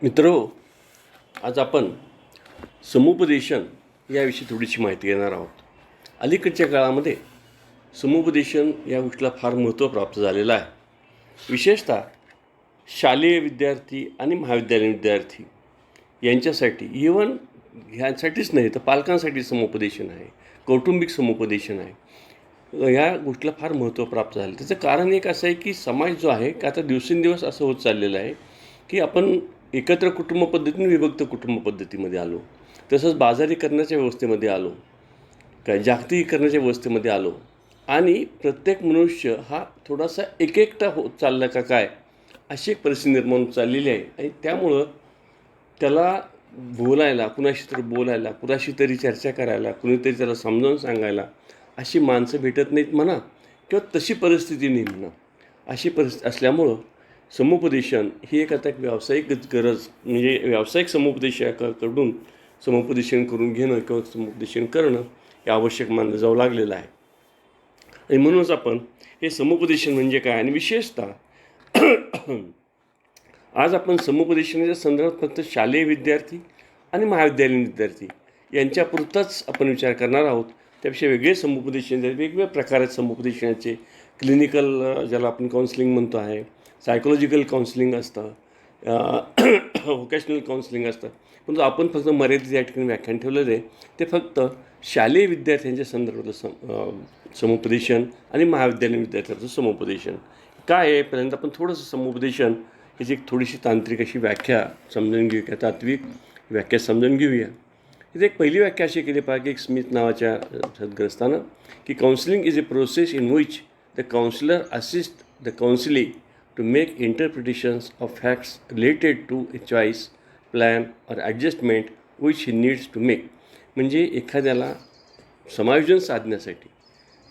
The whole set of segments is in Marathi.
मित्रो, आज आपण समुपदेशन याविषयी थोडीशी माहिती घेणार आहोत. अलीकडच्या काळामध्ये समुपदेशन या गोष्टीला फार महत्त्व प्राप्त झालेलं आहे. विशेषतः शालेय विद्यार्थी आणि महाविद्यालयीन विद्यार्थी यांच्यासाठी, इव्हन ह्यांसाठीच नाही तर पालकांसाठी समुपदेशन आहे, कौटुंबिक समुपदेशन आहे. या गोष्टीला फार महत्त्व प्राप्त झालं. त्याचं कारण एक असं आहे की समाज जो आहे की आता दिवसेंदिवस असं होत चाललेलं आहे की आपण एकत्र कुटुंब पद्धतीने विभक्त कुटुंब पद्धतीमध्ये आलो, तसंच बाजारीकरणाच्या व्यवस्थेमध्ये आलो, काय जागतिकीकरणाच्या व्यवस्थेमध्ये आलो आणि प्रत्येक मनुष्य हा थोडासा एकटा होत चालला का काय अशी एक परिस्थिती निर्माण चाललेली आहे. आणि त्यामुळं त्याला बोलायला, कुणाशी तरी बोलायला, कुणाशी तरी चर्चा करायला, कुणीतरी त्याला समजावून सांगायला अशी माणसं भेटत नाहीत म्हणा, किंवा तशी परिस्थिती नाही म्हणा. अशी परिस्थिती असल्यामुळं समुपदेशन ही एक व्यावसायिक गरज, म्हणजे व्यावसायिक समुपदेशकाकडून समुपदेशन करून घेणं किंवा समुपदेशन करणं हे आवश्यक मानलं जाऊ लागलेलं आहे. आणि म्हणूनच आपण हे समुपदेशन म्हणजे काय, आणि विशेषतः आज आपण समुपदेशनाच्या संदर्भात फक्त शालेय विद्यार्थी आणि महाविद्यालयीन विद्यार्थी यांच्यापुरताच आपण विचार करणार आहोत. त्यापेक्षा वेगळे समुपदेशन, वेगवेगळ्या प्रकारचे समुपदेशनाचे, क्लिनिकल ज्याला आपण काउन्सिलिंग म्हणतो आहे, सायकोलॉजिकल काउन्सिलिंग असतं, व्होकेशनल काउन्सिलिंग असतं. परंतु आपण फक्त मर्यादित या ठिकाणी व्याख्यान ठेवलेलं आहे ते फक्त शालेय विद्यार्थ्यांच्या संदर्भातलं समुपदेशन आणि महाविद्यालयीन विद्यार्थ्यांचं समुपदेशन काय आहे. पहिल्यांदा आपण थोडंसं समुपदेशन ह्याची एक थोडीशी तांत्रिक अशी व्याख्या समजून घेऊया, तात्विक व्याख्या समजून घेऊया. इथे एक पहिली व्याख्या अशी केली पाहिजे एक स्मिथ नावाच्या सद्ग्रस्तानं, की counselling is a process in which the counsellor assist the counselee to make interpretations of facts related to a choice, plan or adjustment which he needs to make. म्हणजे एखाद्याला समायोजन साधण्यासाठी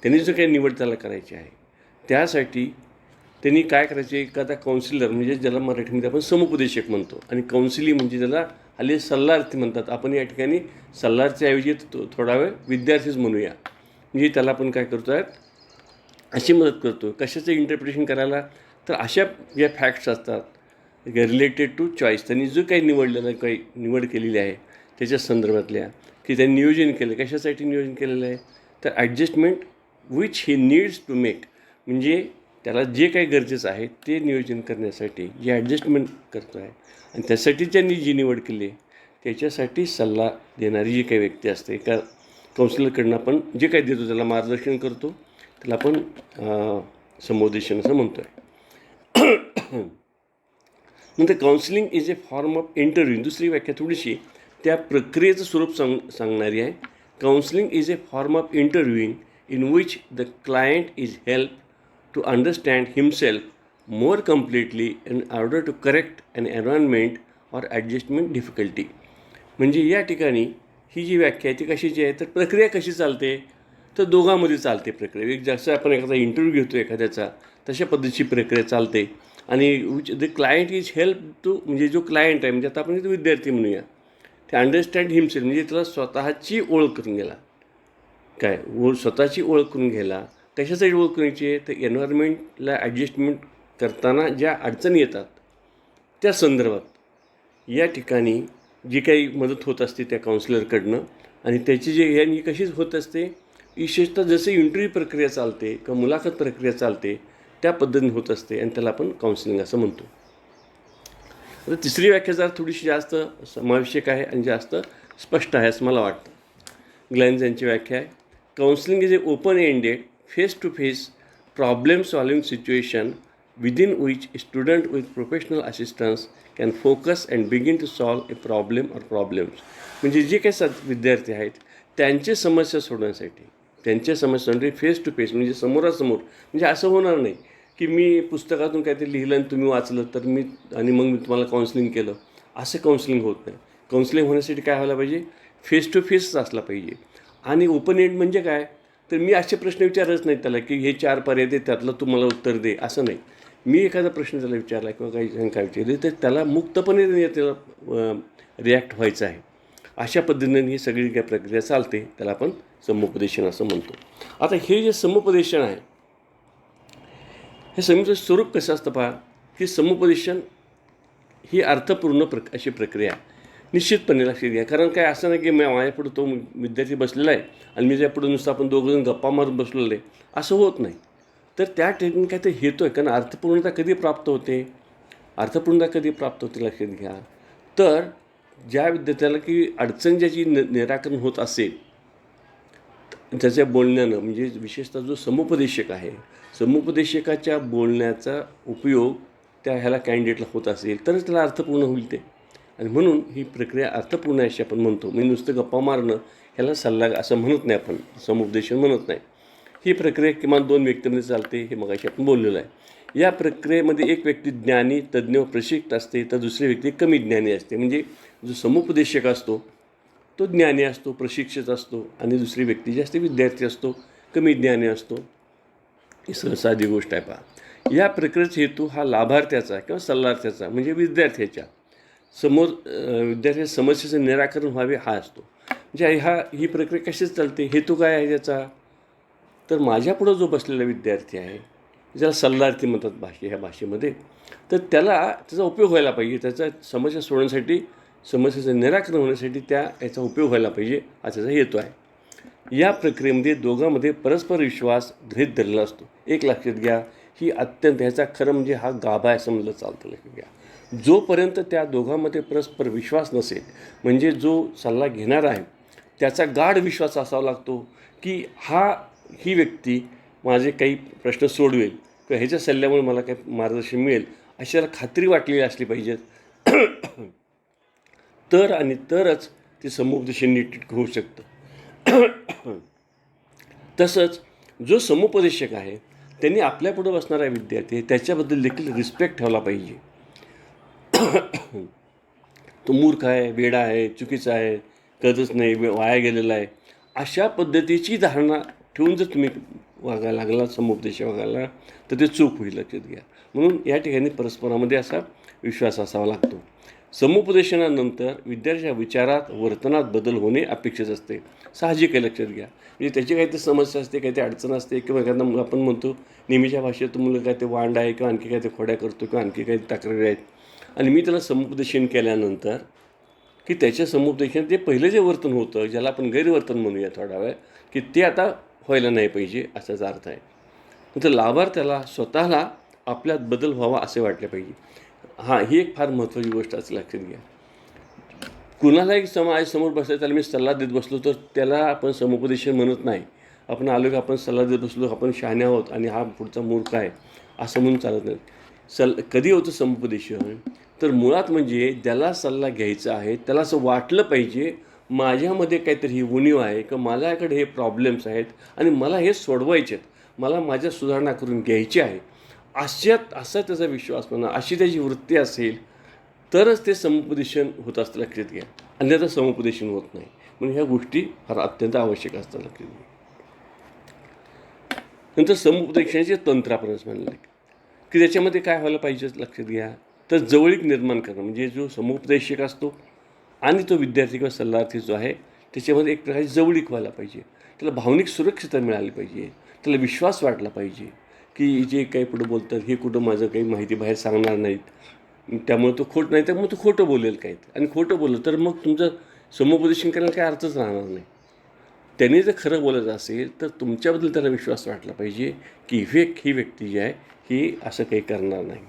त्यांनी जो काही निवड त्याला करायची आहे त्यासाठी त्यांनी काय करायचे, एखादा काउन्सिलर म्हणजे ज्याला मराठीमध्ये आपण समुपदेशक म्हणतो, आणि काउन्सिली म्हणजे त्याला हल्ली सल्लार्थी म्हणतात. आपण या ठिकाणी सल्लारच्या ऐवजी थोडा वेळ विद्यार्थीच म्हणूया. म्हणजे त्याला आपण काय करतो आहे, अशी मदत करतो कशाचं इंटरप्रिटेशन करायला, तर अशा ज्या फॅक्ट्स असतात रिलेटेड टू चॉईस, त्यांनी जो काही निवडलेलं काही निवड केलेली आहे त्याच्या संदर्भातल्या, की त्यांनी नियोजन केलं, कशासाठी नियोजन केलेलं आहे, तर adjustment which he needs to make, म्हणजे त्याला जे काही गरजेचं आहे ते नियोजन करण्यासाठी जे ॲडजस्टमेंट करतो आहे, आणि त्यासाठी ज्यांनी जी निवड केली आहे त्याच्यासाठी सल्ला देणारी जी काही व्यक्ती असते, एका काउन्सिलरकडनं आपण जे काही देतो त्याला मार्गदर्शन करतो, त्याला आपण समुपदेशन असं म्हणतो आहे. नंतर counselling is a form of interview. दुसरी व्याख्या थोडीशी त्या प्रक्रियेचं स्वरूप सांगणारी आहे. Counselling is a form of interviewing in which the client is help to understand himself more completely in order to correct an environment or adjustment difficulty. म्हणजे या ठिकाणी ही जी व्याख्या आहे ती कशाची आहे, तर प्रक्रिया कशी चालते, तर दोघांमध्ये चालते प्रक्रिया. एक जसं आपण एखादा इंटरव्ह्यू घेतो एखाद्याचा तशा पद्धतीची प्रक्रिया चालते. आणि which the client is help to, म्हणजे जो क्लायंट आहे म्हणजे आता आपण इथे विद्यार्थी म्हणूया, ते अंडरस्टँड हिमसेल्फ म्हणजे त्याला स्वतःची ओळख करून घ्यायला, काय स्वतःची ओळख करून घ्यायला. कशासाठी ओळख करायची आहे, तर एन्व्हायरमेंटला ॲडजस्टमेंट करताना ज्या अडचणी येतात त्या संदर्भात या ठिकाणी जी काही मदत होत असते त्या काउन्सिलरकडनं, आणि त्याची जे यांनी कशीच होत असते, विशेषतः जसे इंटरव्ह्यू प्रक्रिया चालते किंवा मुलाखत प्रक्रिया चालते त्या पद्धतीने होत असते, आणि त्याला आपण काउन्सिलिंग असं म्हणतो. आता तिसरी व्याख्या जरा थोडीशी जास्त समावेशक आहे आणि जास्त स्पष्ट आहे असं मला वाटतं. ग्लॅन्स यांची व्याख्या आहे, counselling is a open ended face to face problem solving situation within which student with professional assistance can focus and begin to solve a problem or problems. म्हणजे जे काही विद्यार्थी आहेत त्यांचे समस्या सोडवण्यासाठी, त्यांच्या समस्यांसाठी फेस टू फेस म्हणजे समोरासमोर, म्हणजे असं होणार नाही की मी पुस्तकातून काहीतरी लिहिलं आणि तुम्ही वाचलं तर मी मग तुम्हाला काउन्सिलिंग केलं, असं काउन्सिलिंग होत नाही. काउन्सिलिंग होण्यासाठी काय व्हायला पाहिजे, फेस टू फेसच असला पाहिजे. आणि ओपन एंड म्हणजे काय, तर मी असे प्रश्न विचारच नाहीत त्याला की हे 4 पर्याय दे त्यातलं तुम्हाला उत्तर दे, असं नाही. मी एखादा प्रश्न त्याला विचारला किंवा काही शंका विचारली तर त्याला मुक्तपणे त्याला रिॲक्ट व्हायचं आहे. अशा पद्धतीने ही सगळी काय प्रक्रिया चालते, त्याला आपण समुपदेशन असं म्हणतो. आता हे जे समुपदेशन आहे हे समुपदेशन स्वरूप कसं असतं पहा, की समुपदेशन ही अर्थपूर्ण अशी प्रक्रिया निश्चितपणे लक्षात घ्या. कारण काय असं नाही की माझ्यापुढं तो विद्यार्थी बसलेला आहे आणि मी त्यापुढं नुसतं आपण दोघंजण गप्पा मारून बसलेलं आहे, असं होत नाही. तर त्या ठिकाणी काय ते हेतू आहे. कारण अर्थपूर्णता कधी प्राप्त होते, अर्थपूर्णता कधी प्राप्त होते लक्षात घ्या. तर ज्या विद्यार्थ्याला की अडचण ज्याची निराकरण होत असेल त्याच्या बोलण्यानं, म्हणजे विशेषतः जो समुपदेशक आहे, समुपदेशकाच्या बोलण्याचा उपयोग त्या ह्याला कॅन्डिडेटला होत असेल तरच त्याला अर्थपूर्ण होईल ते. आणि म्हणून ही प्रक्रिया अर्थपूर्ण आहे अशी आपण म्हणतो. मी नुसतं गप्पा मारणं ह्याला सल्ला असं म्हणत नाही, आपण समुपदेशन म्हणत नाही. ही प्रक्रिया किमान 2 व्यक्तींमध्ये चालते, हे मगाशी आपण बोललेलं आहे. या प्रक्रियेमध्ये एक व्यक्ती ज्ञानी, तज्ज्ञ, प्रशिक्षित असते, तर दुसरी व्यक्ती कमी ज्ञानी असते. म्हणजे जो समुपदेशक असतो तो ज्ञानी असतो, प्रशिक्षित असतो, आणि दुसरी व्यक्ती जी असते विद्यार्थी असतो, कमी ज्ञानी असतो. ही साधी गोष्ट आहे. पहा, या प्रक्रियेचा हेतू हा लाभार्थ्याचा किंवा सल्लार्थ्याचा म्हणजे विद्यार्थ्याच्या विद्यार्थ्याच्या समस्येचं निराकरण व्हावे हा असतो. म्हणजे ही प्रक्रिया कशीच चालते, हेतू काय आहे त्याचा, तर माझ्यापुढं जो बसलेला विद्यार्थी आहे ज्याला सल्लार्थी म्हणतात ह्या भाषेमध्ये, तर त्याचा उपयोग व्हायला पाहिजे, त्याचा समस्या सोडवण्यासाठी, समस्येचं निराकरण होण्यासाठी याचा उपयोग व्हायला पाहिजे हा त्याचा हेतू आहे. या प्रक्रियेमध्ये दोघांमध्ये परस्पर विश्वास गृहीत धरलेला असतो. एक लक्षात घ्या, ही अत्यंत ह्याचा खरं म्हणजे हा गाभा आहे समजलं चालतं. लक्षात घ्या, जोपर्यंत त्या दोघांमध्ये परस्पर विश्वास नसेल, म्हणजे जो सल्ला घेणार आहे त्याचा गाढ विश्वास असावा लागतो की ही व्यक्ती माझे काही प्रश्न सोडवेल किंवा ह्याच्या सल्ल्यामुळे मला काही मार्गदर्शन मिळेल अशाला खात्री वाटलेली असली पाहिजे. तरच ते समुपदेशन नीट होऊ शकतं. तसंच जो समुपदेशक आहे त्यांनी आपल्यापुढं बसणारा विद्यार्थी त्याच्याबद्दल देखील रिस्पेक्ट ठेवला पाहिजे. तो मूर्ख आहे, वेडा आहे, चुकीचा आहे, कळतच नाही, वाया गेलेला आहे, अशा पद्धतीची धारणा ठेवून जर तुम्ही वागायला लागला, समुपदेशक वागायला, तर ते चूक होईल. लक्षात घ्या. म्हणून या ठिकाणी परस्परामध्ये असा विश्वास असावा लागतो. समुपदेशनानंतर विद्यार्थ्याच्या विचारात, वर्तनात बदल होणे अपेक्षित असते. साहजिक आहे. लक्षात घ्या. म्हणजे त्याची काहीतरी समस्या असते, काहीतरी अडचण असते, किंवा एखादा आपण म्हणतो नेहमीच्या भाषेत मुलं काय ते वांड आहे किंवा आणखी काय ते खोड्या करतो किंवा आणखी काही तक्रारी आहेत, आणि मी त्याला समुपदेशन केल्यानंतर की त्याच्या समुपदेशन ते पहिलं जे वर्तन होतं, ज्याला आपण गैरवर्तन म्हणूया थोडा वेळ, की ते आता व्हायला नाही पाहिजे असाच अर्थ आहे. नंतर लाभार्थ्याला स्वतःला आपल्यात बदल व्हावा असे वाटले पाहिजे. ही एक फार महत्त्वाची गोष्ट असं लक्षात घ्या. कुणालाही समोर बसला त्याला मी सल्ला देत बसलो तर त्याला आपण समुपदेशन म्हणत नाही. आपण आलो की आपण सल्ला देत बसलो, आपण शहाणे आहोत आणि हा पुढचा मूर्ख आहे असं म्हणून चालत नाही. कधी होतं समुपदेशन, तर मुळात म्हणजे ज्याला सल्ला घ्यायचा आहे त्याला असं वाटलं पाहिजे माझ्यामध्ये काहीतरी ही उणीव आहे किंवा माझ्याकडे हे प्रॉब्लेम्स आहेत आणि मला हे सोडवायचे आहेत, मला माझ्या सुधारणा करून घ्यायची आहे, असा त्याचा विश्वास म्हणा, अशी त्याची वृत्ती असेल तरच ते समुपदेशन होत असतं. लक्षात घ्या. अन्यथा समुपदेशन होत नाही. म्हणून ह्या गोष्टी फार अत्यंत आवश्यक असतात. लक्षात घ्या. नंतर समुपदेशनाचे तंत्र आपण म्हणले की त्याच्यामध्ये काय व्हायला पाहिजे लक्षात घ्या, तर जवळीक निर्माण करणं. म्हणजे जो समुपदेशक असतो आणि तो विद्यार्थी किंवा सल्लार्थी जो आहे त्याच्यामध्ये एक प्रकारची जवळीक व्हायला पाहिजे. त्याला भावनिक सुरक्षितता मिळाली पाहिजे, त्याला विश्वास वाटला पाहिजे की जे काही पुढं बोलतात हे कुठं माझं काही माहिती बाहेर सांगणार नाहीत, त्यामुळे तो त्यामुळे तो खोटं बोलेल काही, आणि खोटं बोललं तर मग तुमचं समुपदेशन करायला काही अर्थच राहणार नाही. त्यांनी जर खरं बोलायचं असेल तर तुमच्याबद्दल त्याला विश्वास वाटला पाहिजे की ही व्यक्ती जी आहे ही असं काही करणार नाही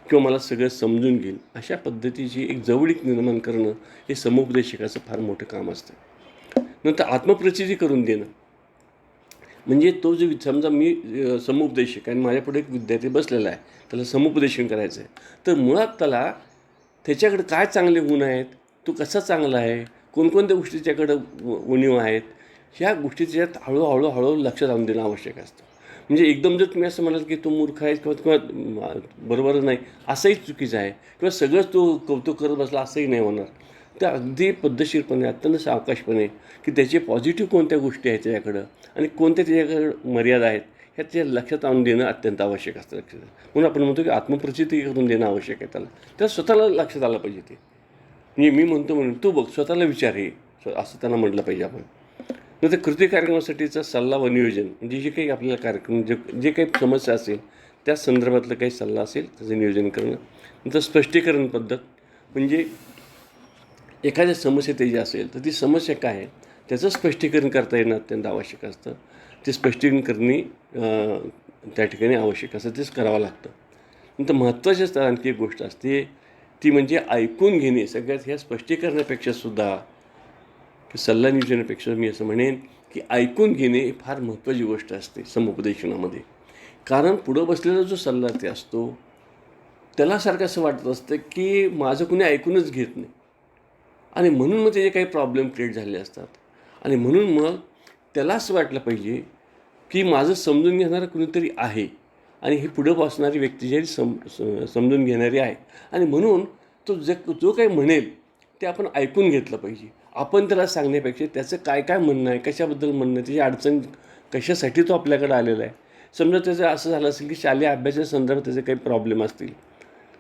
किंवा मला सगळं समजून घेईल. अशा पद्धतीची एक जवळीक निर्माण करणं हे समुपदेशकाचं फार मोठं काम असतं. नंतर आत्मप्रचिती करून देणं. म्हणजे तो जो समजा मी समुपदेशक आणि माझ्यापुढे एक विद्यार्थी बसलेला आहे, त्याला समुपदेशन करायचं आहे, तर मुळात त्याला त्याच्याकडे काय चांगले गुण आहेत, तो कसा चांगला आहे, कोणकोणत्या गोष्टी त्याच्याकडं उणीव आहेत, ह्या गोष्टी त्याच्यात हळूहळू लक्षात आणून देणं आवश्यक असतं. म्हणजे एकदम जर तुम्ही असं म्हणाल की तो मूर्ख आहे किंवा बरोबर नाही असंही चुकीचं आहे किंवा सगळंच तो कौतुक करत बसला असंही नाही होणार. तर अगदी पद्धतशीरपणे, अत्यंत सावकाशपणे की त्याचे पॉझिटिव्ह कोणत्या गोष्टी आहेत त्याच्याकडं आणि कोणत्या त्याच्याकडं मर्यादा आहेत ह्या त्याच्या लक्षात आणून देणं अत्यंत आवश्यक असतं. लक्षात म्हणून आपण म्हणतो की आत्मप्रचिती करून देणं आवश्यक आहे. त्याला स्वतःला लक्षात आलं पाहिजे. ते म्हणजे मी म्हणतो म्हणून तू बघ, स्वतःला विचार हे असं त्यांना म्हटलं पाहिजे आपण. नंतर कृती कार्यक्रमासाठीचा सल्ला व नियोजन. म्हणजे जे काही आपल्याला कार्यक्रम जे काही समस्या असेल त्या संदर्भातलं काही सल्ला असेल त्याचं नियोजन करणं. नंतर स्पष्टीकरण पद्धत. म्हणजे एखाद्या समस्या त्याची असेल तर ती समस्या काय आहे त्याचं स्पष्टीकरण करता येणं अत्यंत आवश्यक असतं. ते स्पष्टीकरण करणे त्या ठिकाणी आवश्यक असतं, तेच करावं लागतं. नंतर महत्त्वाची आणखी एक गोष्ट असते ती म्हणजे ऐकून घेणे. सगळ्यात ह्या स्पष्टीकरणापेक्षा सुद्धा सल्ला नियोजनापेक्षा मी असं म्हणेन की ऐकून घेणे ही फार महत्त्वाची गोष्ट असते समुपदेशनामध्ये. कारण पुढं बसलेला जो सल्ला ते असतो त्याला सारखं असं वाटत असतं की माझं कुणी ऐकूनच घेत नाही आणि म्हणून मग त्याचे काही प्रॉब्लेम क्रिएट झाले असतात. आणि म्हणून मग त्याला असं वाटलं पाहिजे की माझं समजून घेणारं कुणीतरी आहे आणि ही पुढं बसणारी व्यक्ती जी आहे समजून घेणारी आहे. आणि म्हणून तो जो काही म्हणेल ते आपण ऐकून घेतलं पाहिजे. आपण त्याला सांगण्यापेक्षा त्याचं काय काय म्हणणं आहे, कशाबद्दल म्हणणं आहे, त्याची अडचण कशासाठी तो आपल्याकडे आलेला आहे. समजा त्याचं असं झालं असेल की शालेय अभ्यासाच्या संदर्भात त्याचे काही प्रॉब्लेम असतील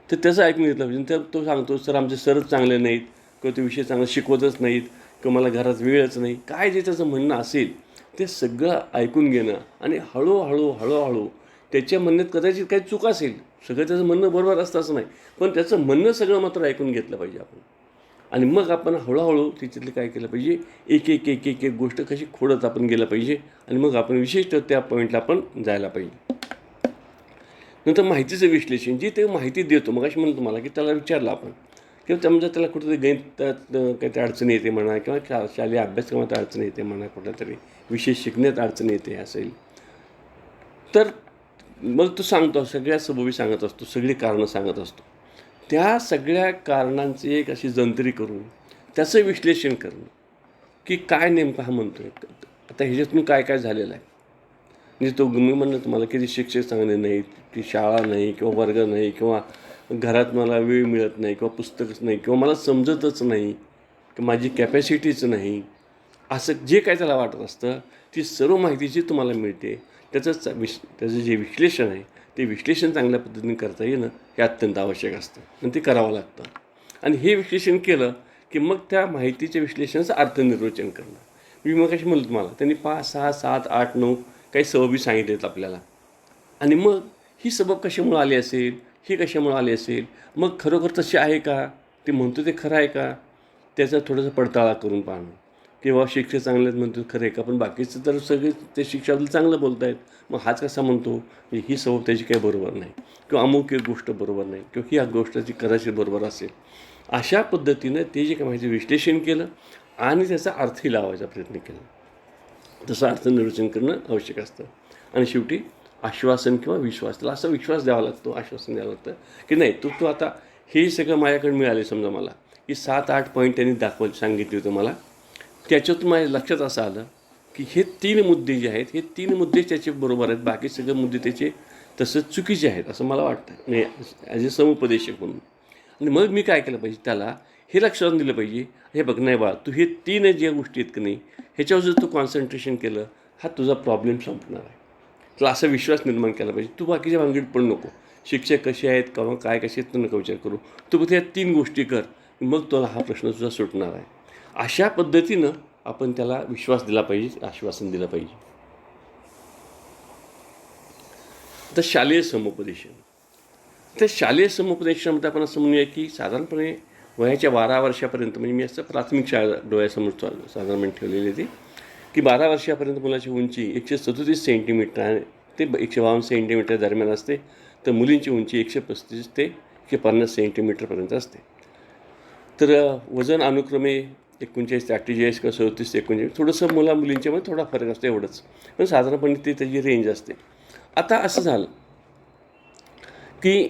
तर त्याचं ऐकून घेतलं पाहिजे. तर तो सांगतो सर आमचे सरच चांगले नाहीत किंवा ते विषय चांगला शिकवतच नाहीत किंवा मला घरात वेळच नाही, काय जे त्याचं म्हणणं असेल ते सगळं ऐकून घेणं आणि हळूहळू त्याच्या म्हणण्यात कदाचित काही चूक असेल, सगळं त्याचं म्हणणं बरोबर असतं असं नाही, पण त्याचं म्हणणं सगळं मात्र ऐकून घेतलं पाहिजे आपण. आणि मग आपण हळूहळू त्याच्यातले काय केलं पाहिजे एक गोष्ट कशी खोडत आपण गेलं पाहिजे आणि मग आपण विशिष्ट त्या पॉईंटला आपण जायला पाहिजे. नंतर माहितीचं विश्लेषण, जी ते माहिती देतो मग अशी म्हणतो तुम्हाला की त्याला विचारलं आपण किंवा समजा त्याला कुठेतरी गणितात काहीतरी अडचणी येते म्हणा किंवा शालेय अभ्यासक्रमात अडचणी येते म्हणा, कुठेतरी विषय शिकण्यात अडचणी येते असेल तर मग तो सांगतो, सगळ्या सबबी सांगत असतो, सगळी कारणं सांगत असतो. त्या सगळ्या कारणांची एक अशी जंत्री करून त्याचं विश्लेषण करणं की काय नेमकं हा म्हणतो आहे, आता ह्याच्यातून काय काय झालेलं आहे. म्हणजे तो मी म्हणलं तुम्हाला की ते शिक्षक चांगले नाहीत, की शाळा नाही किंवा वर्ग नाही किंवा घरात मला वेळ मिळत नाही किंवा पुस्तकच नाही किंवा मला समजतच नाही किंवा माझी कॅपॅसिटीच नाही, असं जे काय त्याला वाटत असतं ती सर्व माहिती जी तुम्हाला मिळते त्याचं जे विश्लेषण आहे ते विश्लेषण चांगल्या पद्धतीने करता येणं हे अत्यंत आवश्यक असतं आणि ते करावं लागतं. आणि हे विश्लेषण केलं की मग त्या माहितीच्या विश्लेषणाचं अर्थनिर्वचन करणं. मी मग कशी म्हणलं तुम्हाला त्यांनी 5, 6, 7, 8, 9 काही सबबी सांगितलेत आपल्याला. आणि मग ही सबब कशामुळं आली असेल, ही कशामुळं आली असेल, मग खरोखर तशी आहे का, ते म्हणतो ते खरं आहे का, त्याचा थोडासा पडताळा करून पाहणं. किंवा शिक्षक चांगले आहेत म्हणतो खरं आहे का, पण बाकीचं तर सगळे ते शिक्षकाबद्दल चांगलं बोलत आहेत, मग हाच कसा म्हणतो, म्हणजे ही सबब त्याची काही बरोबर नाही किंवा अमुक एक गोष्ट बरोबर नाही किंवा ही गोष्टाची कदाचित बरोबर असेल. अशा पद्धतीनं ते जे काही माहिती विश्लेषण केलं आणि त्याचा अर्थही लावायचा प्रयत्न केला. तसं अर्थनिर्वचन करणं आवश्यक असतं. आणि शेवटी आश्वासन किंवा विश्वास, त्याला असा विश्वास द्यावा लागतो, आश्वासन द्यावं लागतं की नाही तू आता हे सगळं माझ्याकडे मिळाले, समजा मला ही 7-8 पॉईंट त्यांनी सांगितले होते मला, त्याच्यातून माझ्या लक्षात असं आलं की हे 3 मुद्दे जे आहेत हे 3 मुद्दे त्याचे बरोबर आहेत, बाकी सगळे मुद्दे त्याचे तसंच चुकीचे आहेत असं मला वाटतं म्हणजे ॲज अ समुपदेशक म्हणून. आणि मग मी काय केलं पाहिजे, त्याला हे लक्षात दिलं पाहिजे, हे बघ नाही बाळा तू हे 3 ज्या गोष्टी आहेत की नाही ह्याच्यावर जर तू कॉन्सन्ट्रेशन केलं हा तुझा प्रॉब्लेम संपणार आहे. तुला असा विश्वास निर्माण केला पाहिजे, तू बाकीच्या भानगडीत पण नको, शिक्षक कसे आहेत किंवा काय कसे आहेत तू नका विचार करू, तू फक्त या 3 गोष्टी कर, मग तुला हा प्रश्न तुझा सुटणार आहे. अशा पद्धतीनं आपण त्याला विश्वास दिला पाहिजे, आश्वासन दिलं पाहिजे. तर शालेय समुपदेशन, त्या शालेय समुपदेशनामध्ये आपण असं म्हणूया की साधारणपणे वयाच्या 12 वर्षापर्यंत, म्हणजे मी असं प्राथमिक शाळा डोळ्यासमोर साधारण ठेवलेली ती की 12 वर्षापर्यंत मुलाची उंची 137 सेंटीमीटर आहे ते 152 सेंटीमीटर दरम्यान असते, तर मुलींची उंची 135 ते 150 सेंटीमीटरपर्यंत असते. तर वजन अनुक्रमे 39 ते 48 किंवा 37 ते 39, थोडंसं मुलींच्यामध्ये थोडा फरक असतो एवढंच, पण साधारणपणे ते त्याची रेंज असते. आता असं झालं की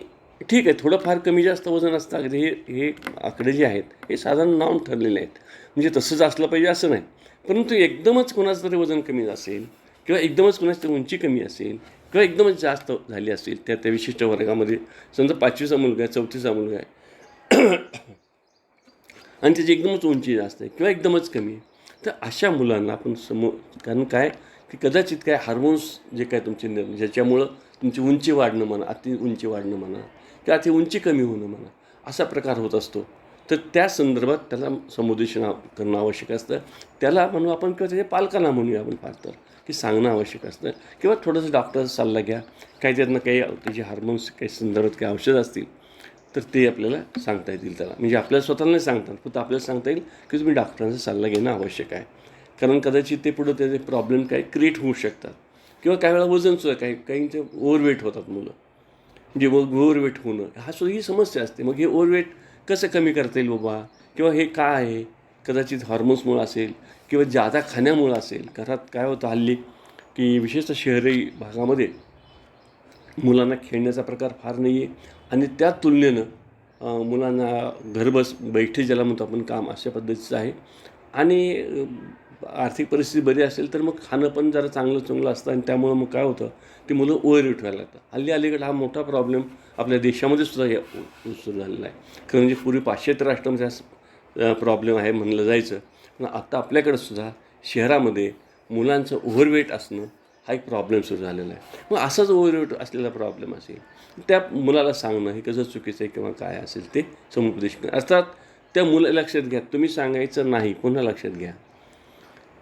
ठीक आहे थोडंफार कमी जास्त वजन असतं, अगदी हे आकडे जे आहेत हे साधारण नॉर्म ठरलेले आहेत, म्हणजे तसंच असलं पाहिजे असं नाही. परंतु एकदमच कोणाचं तरी वजन कमी असेल किंवा एकदमच कोणाची तरी उंची कमी असेल किंवा एकदमच जास्त झाली असेल त्या विशिष्ट वर्गामध्ये, समजा 5वीचा मुलगा आहे, 4थीचा मुलगा आहे आणि त्याची एकदमच उंची जास्त आहे किंवा एकदमच कमी आहे, तर अशा मुलांना आपण कारण काय की कदाचित काय हार्मोन्स जे काय तुमचे ज्याच्यामुळं तुमची उंची वाढणं म्हणा, अति उंची वाढणं म्हणा किंवा अति उंची कमी होणं म्हणा, असा प्रकार होत असतो. तर त्या संदर्भात त्याला समुपदेशन करणं आवश्यक असतं. त्याला म्हणू आपण किंवा त्याच्या पालकांना म्हणूया आपण फार तर की सांगणं आवश्यक असतं किंवा थोडंसं डॉक्टरचा सल्ला घ्या, काही त्यातनं काही त्याचे हार्मोन्स काही संदर्भात काही औषध असतील तर ते आपल्याला सांगता येतील त्याला. म्हणजे आपल्याला स्वतःला नाही सांगतात, फक्त आपल्याला सांगता येईल की तुम्ही डॉक्टरांचा सल्ला घेणं आवश्यक आहे. कारण कदाचित ते पुढं त्याचे प्रॉब्लेम काही क्रिएट होऊ शकतात. किंवा काही वेळा वजनसुद्धा काहींचे ओव्हरवेट होतात मुलं. म्हणजे ओव्हरवेट होणं हा सुद्धा ही समस्या असते. मग हे ओव्हरवेट कसं कमी करता येईल बाबा, किंवा हे काय आहे, कदाचित हॉर्मोन्समुळं असेल किंवा जादा खाण्यामुळं असेल. घरात काय होतं हल्ली की विशेषतः शहरी भागामध्ये मुलांना खेळण्याचा प्रकार फार नाही आहे, आणि त्या तुलनेनं मुलांना बैठे ज्याला म्हणतो आपण काम अशा पद्धतीचं आहे. आणि आर्थिक परिस्थिती बरी असेल तर मग खाणं पण जरा चांगलं असतं, आणि त्यामुळं मग काय होतं ती मुलं ओव्हरवेट व्हायला लागतात. अलीकडे हा मोठा प्रॉब्लेम आपल्या देशामध्ये सुद्धा सुरू झालेला आहे. खरं म्हणजे पूर्वी पाश्चात्य राष्ट्रामध्ये हा प्रॉब्लेम आहे म्हणलं जायचं, पण आता आपल्याकडे सुद्धा शहरामध्ये मुलांचं ओव्हरवेट असणं हा एक प्रॉब्लेम सुरू झालेला आहे. मग असाच ओव्हरवेट असलेला प्रॉब्लेम असेल, त्या मुलाला सांगणं हे कसं चुकीचं आहे किंवा काय असेल ते समुपदेश अर्थात त्या मुलाला लक्षात घ्या, तुम्ही सांगायचं नाही, पुन्हा लक्षात घ्या,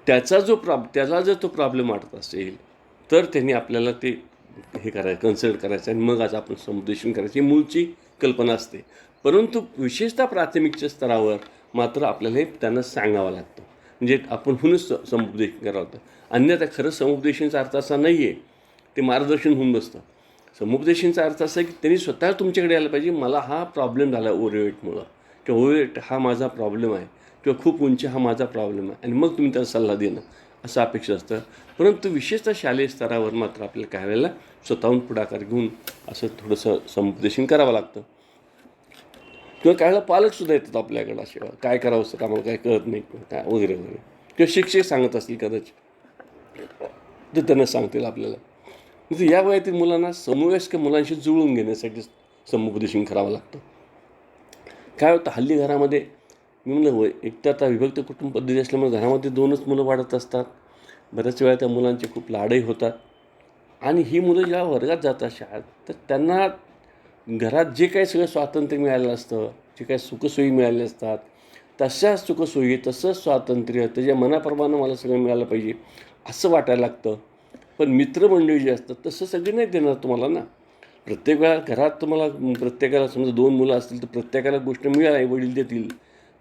त्याला जर तो प्रॉब्लेम वाटत असेल तर त्यांनी आपल्याला ते हे करायचं, कन्सल्ट करायचं, आणि मग आज आपण समुपदेशन करायची मूळची कल्पना असते. परंतु विशेषतः प्राथमिकच्या स्तरावर मात्र आपल्याला हे त्यांना सांगावं लागतं. म्हणजे आपण हुनच समुपदेशन करावं लागतं. अन्यथा खरं समुपदेशनचा अर्थ असा नाही आहे, ते मार्गदर्शन होऊन बसतं. समुपदेशनचा अर्थ असा आहे की त्यांनी स्वतः तुमच्याकडे यायला पाहिजे, मला हा प्रॉब्लेम झाला ओव्हरवेटमुळं, किंवा ओव्हरवेट हा माझा प्रॉब्लेम आहे, किंवा खूप उंची हा माझा प्रॉब्लेम आहे, आणि मग तुम्ही त्याला सल्ला देणं असं अपेक्षित असतं. परंतु विशेषतः शालेय स्तरावर मात्र आपल्याला काय वेळेला स्वतःहून पुढाकार घेऊन असं थोडंसं समुपदेशन करावं लागतं. किंवा काही वेळेला पालकसुद्धा येतात आपल्याकडं, असे काय करावं असतं, आम्हाला काय कळत नाही काय वगैरे वगैरे, किंवा शिक्षक सांगत असतील कदाचित, तर त्यांना सांगतील आपल्याला. म्हणजे या वयातील मुलांना समवयस्क मुलांशी जुळवून घेण्यासाठी समुपदेशन करावं लागतं. काय होतं हल्ली घरामध्ये, मी म्हणलं एक तर आता विभक्त कुटुंब पद्धती असल्यामुळे घरामध्ये 2च मुलं वाढत असतात. बऱ्याच वेळा त्या मुलांचे खूप लाडही होतात, आणि ही मुलं जेव्हा वर्गात जातात शाळेत, तर त्यांना घरात जे काही सगळं स्वातंत्र्य मिळालेलं असतं, जे काही सुखसोयी मिळालेल्या असतात, तशाच सुखसोयी, तसंच स्वातंत्र्य, त्याच्या मनाप्रमाणे मला सगळं मिळालं पाहिजे असं वाटायला लागतं. पण मित्रमंडळी जे असतात तसं सगळी नाही देणार तुम्हाला ना. प्रत्येक वेळा घरात तुम्हाला प्रत्येकाला समजा 2 मुलं असतील तर प्रत्येकाला गोष्ट मिळेल, आई वडील देतील,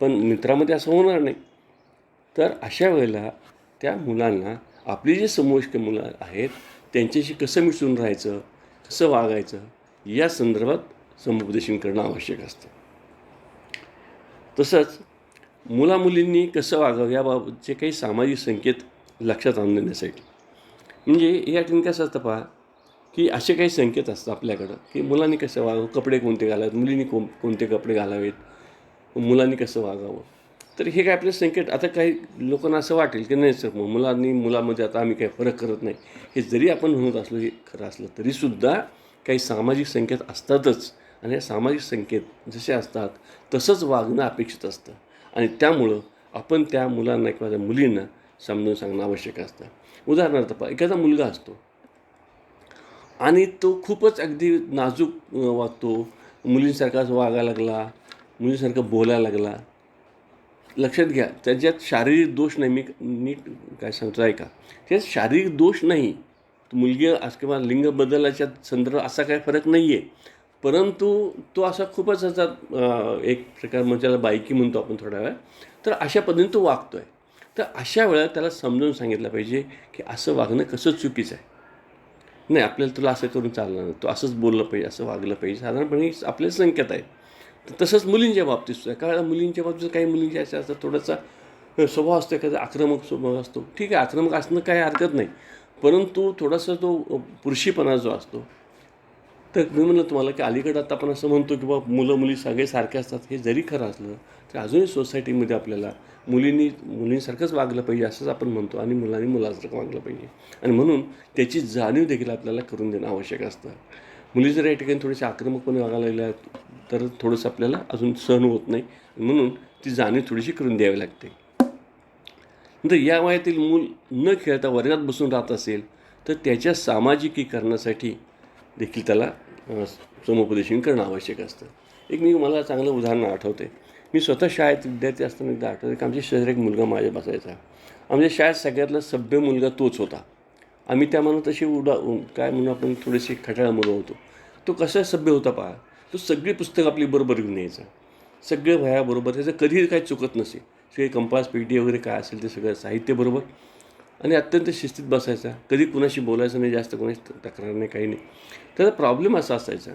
पण मित्रामध्ये असं होणार नाही. तर अशा वेळेला त्या मुलांना आपली जी समवयस्क मुलं आहेत त्यांच्याशी कसं मिसळून राहायचं, कसं वागायचं, या संदर्भात समुपदेशन करणं आवश्यक असतं. तसंच मुलामुलींनी कसं वागावं याबाबतचे काही सामाजिक संकेत लक्षात आणून देण्यासाठी, म्हणजे या ठिकाणी कसं असतं पहा, की असे काही संकेत असतात आपल्याकडं की मुलांनी कसं वागावं, कपडे कोणते घालावेत, मुलींनी कोणते कपडे घालावेत, मुलांनी कसं वागावं. तर हे काय आपले संकेत, आता काही लोकांना असं वाटेल की नाही सर मुलामध्ये आता आम्ही काही फरक करत नाही. हे जरी आपण म्हणत असलो, हे खरं असलं तरीसुद्धा काही सामाजिक संकेत असतातच, आणि या सामाजिक संकेत जसे असतात तसंच वागणं अपेक्षित असतं, आणि त्यामुळं आपण त्या मुलांना किंवा त्या मुलींना समजून सांगणं आवश्यक असतं. उदाहरणार्थ पहा, एखादा मुलगा असतो आणि तो खूपच अगदी नाजूक वागतो, मुलींसारखाच वागायला लागला, मुलींसारखं बोलायला लागला. लक्षात घ्या, त्याच्यात शारीरिक दोष नाही, मी नीट काय सांगतो ऐका, त्यात शारीरिक दोष नाही, मुलगी किंवा लिंग बदलाच्या संदर्भात असा काही फरक नाही आहे. परंतु तो असा खूपच असा एक प्रकार म्हणजे त्याला बायकी म्हणतो आपण थोडा वेळ, तर अशा पद्धतीने तो वागतो आहे. तर अशा वेळेला त्याला समजावून सांगितलं पाहिजे की असं वागणं कसं चुकीचं आहे. नाही, आपल्याला तुला असं करून चालणार नाही, तो असंच बोललं पाहिजे, असं वागलं पाहिजे, साधारणपणे आपले संकेत आहेत. तसंच मुलींच्या बाबतीत सुद्धा काय, मुलींच्या बाबतीत काही मुलींच्या अशा असतात, थोडासा स्वभाव असतो, एखादा आक्रमक स्वभाव असतो, ठीक आहे, आक्रमक असणं काही हरकत नाही, परंतु थोडासा तो पुरुषीपणा जो असतो. तर मी म्हणलं तुम्हाला की अलीकडं आता आपण असं म्हणतो की बाबा मुलं मुली सगळे सारखे असतात, हे जरी खरं असलं तर अजूनही सोसायटीमध्ये आपल्याला मुलींसारखंच वागलं पाहिजे असंच आपण म्हणतो, आणि मुलांनी मुलासारखं वागलं पाहिजे, आणि म्हणून त्याची जाणीव देखील आपल्याला करून देणं आवश्यक असतं. मुली जर या ठिकाणी थोडेसे आक्रमकपणे वागायला लागल्या तर थोडंसं आपल्याला अजून सहन होत नाही, म्हणून ती जाणीव थोडीशी करून द्यावी लागते. नंतर या वयातील मूल न खेळता वर्गात बसून राहत असेल तर त्याच्या सामाजिकीकरणासाठी देखील त्याला समुपदेशन करणं आवश्यक असतं. मला चांगलं उदाहरण आठवते. मी स्वतः शाळेत विद्यार्थी असताना एकदा आठवतं की आमच्या शेजारी एक मुलगा माझ्या बसायचा. आमच्या शाळेत सगळ्यातला सभ्य मुलगा तोच होता. आम्ही त्या मनात तशी काय म्हणून आपण थोडेसे खटाळ मुलं होतो. तो कसा सभ्य होता पहा, तो सगळी पुस्तकं आपली बरोबर घेऊन यायचा, सगळे वह्या बरोबर, त्याचं कधीही काही चुकत नसे, सगळे कंपास पेटी वगैरे काय असेल ते सगळं साहित्य बरोबर, आणि अत्यंत शिस्तीत बसायचा, कधी कुणाशी बोलायचं नाही, जास्त कोणाशी तक्रार नाही, काही नाही. त्याचा प्रॉब्लेम असा असायचा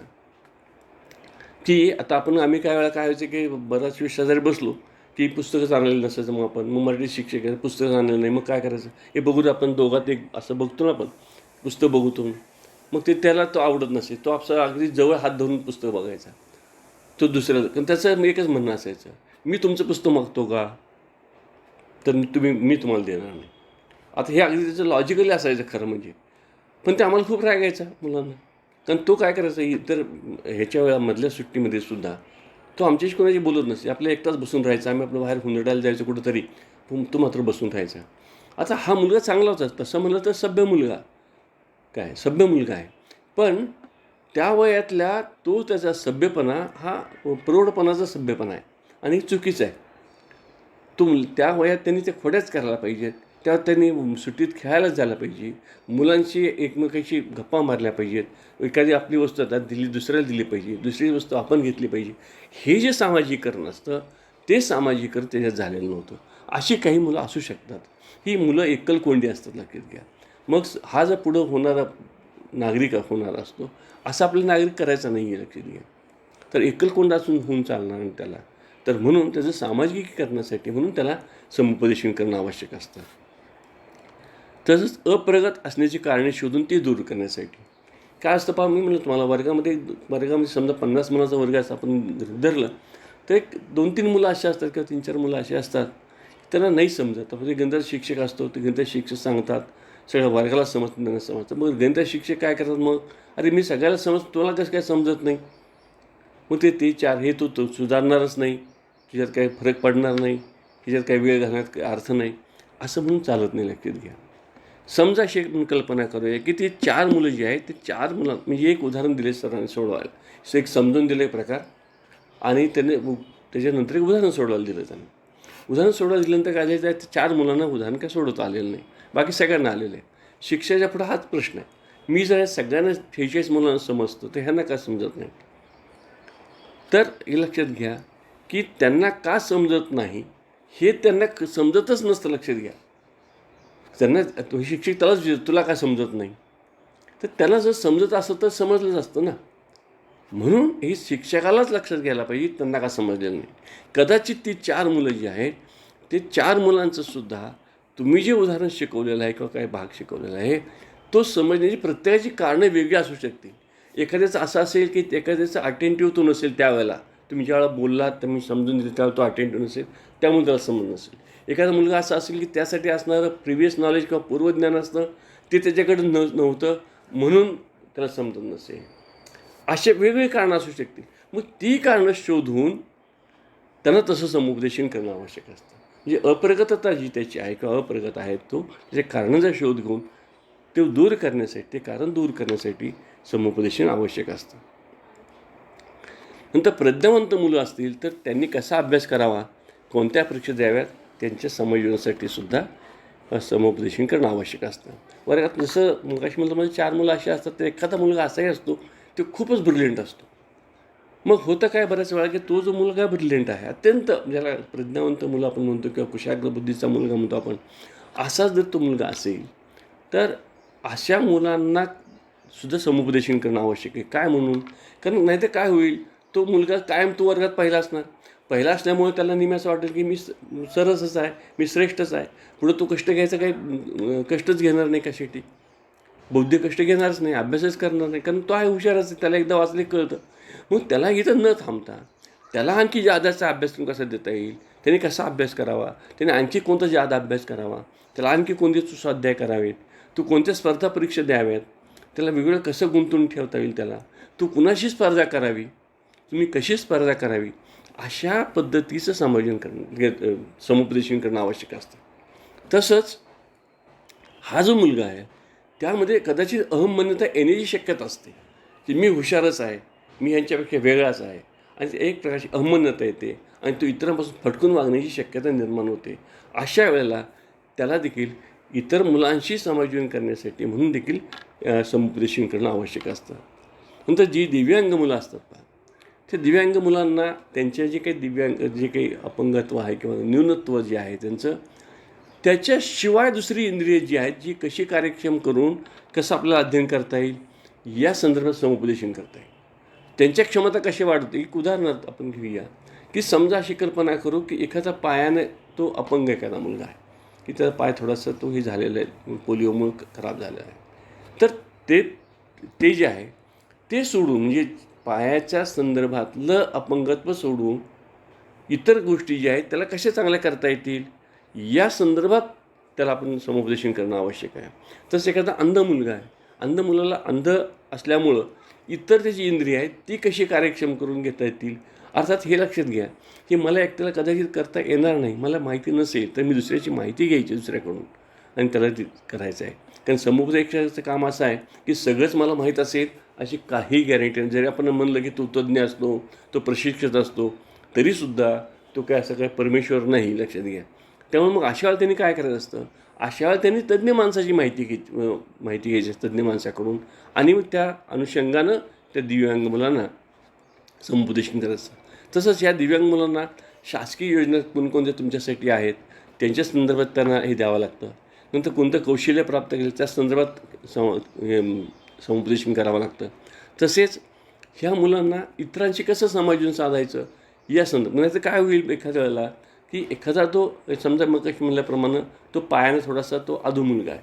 की आता आम्ही काय वेळा काय व्हायचं की बराच वेळ शेजारी बसलो की पुस्तकंच आणलेलं नसायचं, मग मराठी शिक्षक आहे, पुस्तकं आणलेलं नाही, मग काय करायचं, हे बघू आपण दोघात एक असं बघतो ना आपण पुस्तक बघतो, मग त्याला तो आवडत नसे, तो आपला अगदी जवळ हात धरून पुस्तक बघायचा, तो दुसऱ्याला, कारण त्याचं एकच म्हणणं असायचं, मी तुमचं पुस्तक मागतो का, तर मी तुम्हाला देणार नाही. आता हे अगदी त्याचं लॉजिकली असायचं खरं म्हणजे, पण ते आम्हाला खूप राग यायचा मुलांना, कारण तो काय करायचा इतर ह्याच्या वेळा मधल्या सुट्टीमध्ये सुद्धा तो आमच्याशी कोणाशी बोलत नसे, आपल्या एकटाच बसून राहायचा, आम्ही आपलं बाहेर हुंदडायला जायचं कुठंतरी, तो मात्र बसून राहायचा. आता हा मुलगा चांगला होता, तसं म्हणलं तर सभ्य मुलगा आहे, पण त्या वयातल्या तो त्याचा सभ्यपणा हा प्रौढपणाचा सभ्यपणा आहे आणि चुकीचा आहे. त्या वयात त्यांनी ते खोड्याच करायला पाहिजेत, त्यात त्यांनी सुट्टीत खेळायला जायला पाहिजे, मुलांशी एकमेकांशी गप्पा मारल्या पाहिजेत, एखादी आपली वस्तू आता दुसऱ्याला दिली पाहिजे, दुसरी वस्तू आपण घेतली पाहिजे. हे जे सामाजिकरण असतं ते सामाजिकरण त्याच्यात झालेलं नव्हतं. अशी काही मुलं असू शकतात, ही मुलं एकलकोंडी असतात, लक्षात घ्या. मग हा जर पुढं होणारा नागरिक होणारा असतो, असा आपला नागरिक करायचा नाही आहे, लक्षात घ्या. तर एकलकोंडा असून होऊन चालणार नाही त्याला, तर म्हणून त्याचं सामाजिकीकरणासाठी म्हणून त्याला समुपदेशन करणं आवश्यक असतं. तसंच अप्रगत असण्याची कारणे शोधून ते दूर करण्यासाठी काय असतं मी म्हणलं तुम्हाला, वर्गामध्ये समजा 50 मुलांचा वर्ग असं आपण धरलं तर एक 2-3 मुलं अशी असतात किंवा 3-4 मुलं अशी असतात त्यांना नाही समजत. म्हणजे गणिताचा शिक्षक असतो, ते गणिताचे शिक्षक सांगतात, सगळ्या वर्गाला त्यांना समजतं. मग गणिताचे शिक्षक काय करतात, मग अरे मी सगळ्याला तुला कसं काय समजत नाही, मग ते 4 हे तू सुधारणारच नाही, तुझ्यात काही फरक पडणार नाही, त्याच्यात काही वेळ घालण्यात काही अर्थ नाही, असं म्हणून चालत नाही, लक्षात घ्या. समजा अशी एक कल्पना करूया की ते 4 मुलं जी आहेत, ते 4 मुलं म्हणजे एक उदाहरण दिले सरांनी सोडवायला, एक समजून दिले प्रकार, आणि त्याच्यानंतर एक उदाहरण सोडवायला दिलं. त्यांनी उदाहरण सोडवायला दिल्यानंतर काय जायचं आहे, 4 मुलांना उदाहरण काय सोडवता आलेलं नाही, बाकी सगळ्यांना आलेलं आहे. शिक्षकाच्या पुढं हाच प्रश्न आहे, मी जर सगळ्यांना 46 मुलांना समजतो तर ह्यांना का समजत नाही. तर हे लक्षात घ्या की त्यांना का समजत नाही हे त्यांना समजतच नसतं, लक्षात घ्या. त्यांना तो शिक्षक त्यालाच तुला काय समजत नाही, तर त्याला जर समजत असतं तर समजलंच असतं ना. म्हणून हे शिक्षकालाच लक्षात घ्यायला पाहिजे त्यांना का समजलेलं नाही. कदाचित ती 4 मुलं जी आहेत ते 4 मुलांचं सुद्धा तुम्ही जे उदाहरण शिकवलेलं आहे किंवा काही भाग शिकवलेला आहे तो समजण्याची प्रत्येकाची कारणं वेगळी असू शकतील. एखाद्याचं असं असेल की एखाद्याचं अटेंटिव्ह तो नसेल, त्यावेळेला तुम्ही ज्यावेळेला बोललात तर मी समजून दिलं त्यावेळेला तो अटेंटिव्ह नसेल, त्यामुळे त्याला समज नसेल. एखादा मुलगा असा असेल की त्यासाठी असणारं प्रिव्हियस नॉलेज किंवा पूर्वज्ञान असतं ते त्याच्याकडे नव्हतं म्हणून त्याला समजत नसेल. असे वेगवेगळे कारणं असू शकतील. मग ती कारणं शोधून त्यांना तसं समुपदेशन करणं आवश्यक असतं. म्हणजे अप्रगतता जी त्याची आहे किंवा अप्रगत आहेत तो त्याचे कारणांचा शोध घेऊन ते दूर करण्यासाठी, ते कारण दूर करण्यासाठी समुपदेशन आवश्यक असतं. नंतर प्रज्ञावंत मुलं असतील तर त्यांनी कसा अभ्यास करावा, कोणत्या परीक्षा द्याव्यात, त्यांच्या समजण्यासाठी सुद्धा समुपदेशन करणं आवश्यक असतं. वर्गात जसं मगाशी म्हणलं म्हणजे 4 मुलं अशी असतात, तर एखादा मुलगा असाही असतो तो खूपच ब्रिलियंट असतो. मग होतं काय बऱ्याच वेळा की तो जो मुलगा ब्रिलियंट आहे, अत्यंत ज्याला प्रज्ञावंत मुलं आपण म्हणतो किंवा कुशाग्र बुद्धीचा मुलगा म्हणतो आपण, असाच जर तो मुलगा असेल तर अशा मुलांना सुद्धा समुपदेशन करणं आवश्यक आहे. काय म्हणून, कारण नाही तर काय होईल, तो मुलगा कायम तो वर्गात पहिला असल्यामुळे त्याला नेहमी असं वाटेल की मी सरसच आहे, मी श्रेष्ठच आहे, पुढं तो कष्ट घ्यायचा काही कष्टच घेणार नाही, कशासाठी बौद्धिक कष्ट घेणारच नाही, अभ्यासच करणार नाही, कारण तो आहे हुशारच आहे, त्याला एकदा वाचले कळतं. मग त्याला इथं न थांबता त्याला आणखी जादाचा अभ्यासक्रम कसा देता येईल, त्याने कसा अभ्यास करावा, त्याने आणखी कोणता जादा अभ्यास करावा, त्याला आणखी कोणते स्वाध्याय करावेत, तू कोणत्या स्पर्धा परीक्षा द्याव्यात, त्याला वेगवेगळं कसं गुंतवून ठेवता येईल, त्याला तू कुणाशी स्पर्धा करावी, तुम्ही कशी स्पर्धा करावी, अशा पद्धतीचं समुपदेशन करणं आवश्यक असतं. तसंच हा जो मुलगा आहे त्यामध्ये कदाचित अहममान्यता येण्याची शक्यता असते की मी हुशारच आहे, मी यांच्यापेक्षा वेगळाच आहे, आणि एक प्रकारची अहममान्यता येते आणि तो इतरांपासून फटकून वागण्याची शक्यता निर्माण होते. अशा वेळेला त्याला देखील इतर मुलांशी समायोजन करण्यासाठी म्हणून देखील समुपदेशन करणं आवश्यक असतं. नंतर जी दिव्यांग मुलं असतात ते दिव्यांग मुलांना त्यांच्या जे काही जे काही अपंगत्व आहे किंवा न्यूनत्व जे आहे त्यांचं, त्याच्याशिवाय दुसरी इंद्रिय जी आहेत जी कशी कार्यक्षम करून कसं आपल्याला अध्ययन करता येईल या संदर्भात समुपदेशन करता येईल. त्यांच्या क्षमता कशी वाढवते, एक उदाहरणार्थ आपण घेऊया की समजा अशी कल्पना करू की एखादा पायाने तो अपंग एखादा मुलगा आहे की त्याचा पाय थोडासा तो हे झालेला आहे, पोलिओमुळे खराब झालेला आहे. तर ते ते जे आहे ते सोडून म्हणजे पायाच्या संदर्भातलं अपंगत्व सोडून इतर गोष्टी ज्या आहेत त्याला कशा चांगल्या करता येतील या संदर्भात त्याला आपण समुपदेशन करणं आवश्यक आहे. तसं एखादा अंध मुलगा आहे, अंध मुलाला अंध असल्यामुळं इतर त्याची इंद्रिय आहेत ती कशी कार्यक्षम करून घेता येतील. अर्थात हे लक्षात घ्या की मला एकट्याला कदाचित करता येणार नाही, मला माहिती नसेल तर मी दुसऱ्याची माहिती घ्यायची दुसऱ्याकडून आणि त्याला ते करायचं आहे. कारण समुपदेशकाचं काम असं आहे की सगळंच मला माहीत असेल अशी काही गॅरंटी नाही. जरी आपण म्हणलं की तो तज्ज्ञ असतो, तो प्रशिक्षक असतो, तरीसुद्धा तो काय असं काय परमेश्वर नाही, लक्षात घ्या. त्यामुळे मग अशा वेळेला त्यांनी काय करायचं असतं, अशा वेळेला त्यांनी तज्ज्ञ माणसाची माहिती घ्यायची तज्ज्ञ माणसाकडून आणि मग त्या अनुषंगानं त्या दिव्यांग मुलांना समुपदेशन करायचं. तसंच ह्या दिव्यांग मुलांना शासकीय योजना कोणकोणत्या तुमच्यासाठी आहेत त्यांच्या संदर्भात त्यांना हे द्यावं लागतं. नंतर कोणतं कौशल्य प्राप्त केलं त्या संदर्भात समुपदेशन करावं लागतं. तसेच ह्या मुलांना इतरांशी कसं समायोजन साधायचं या संदर्भात. म्हणजे काय होईल एखाद्या वेळेला की एखादा तो समजा मग कशी म्हणल्याप्रमाणे तो पायाने थोडासा तो अधू मुलगा आहे,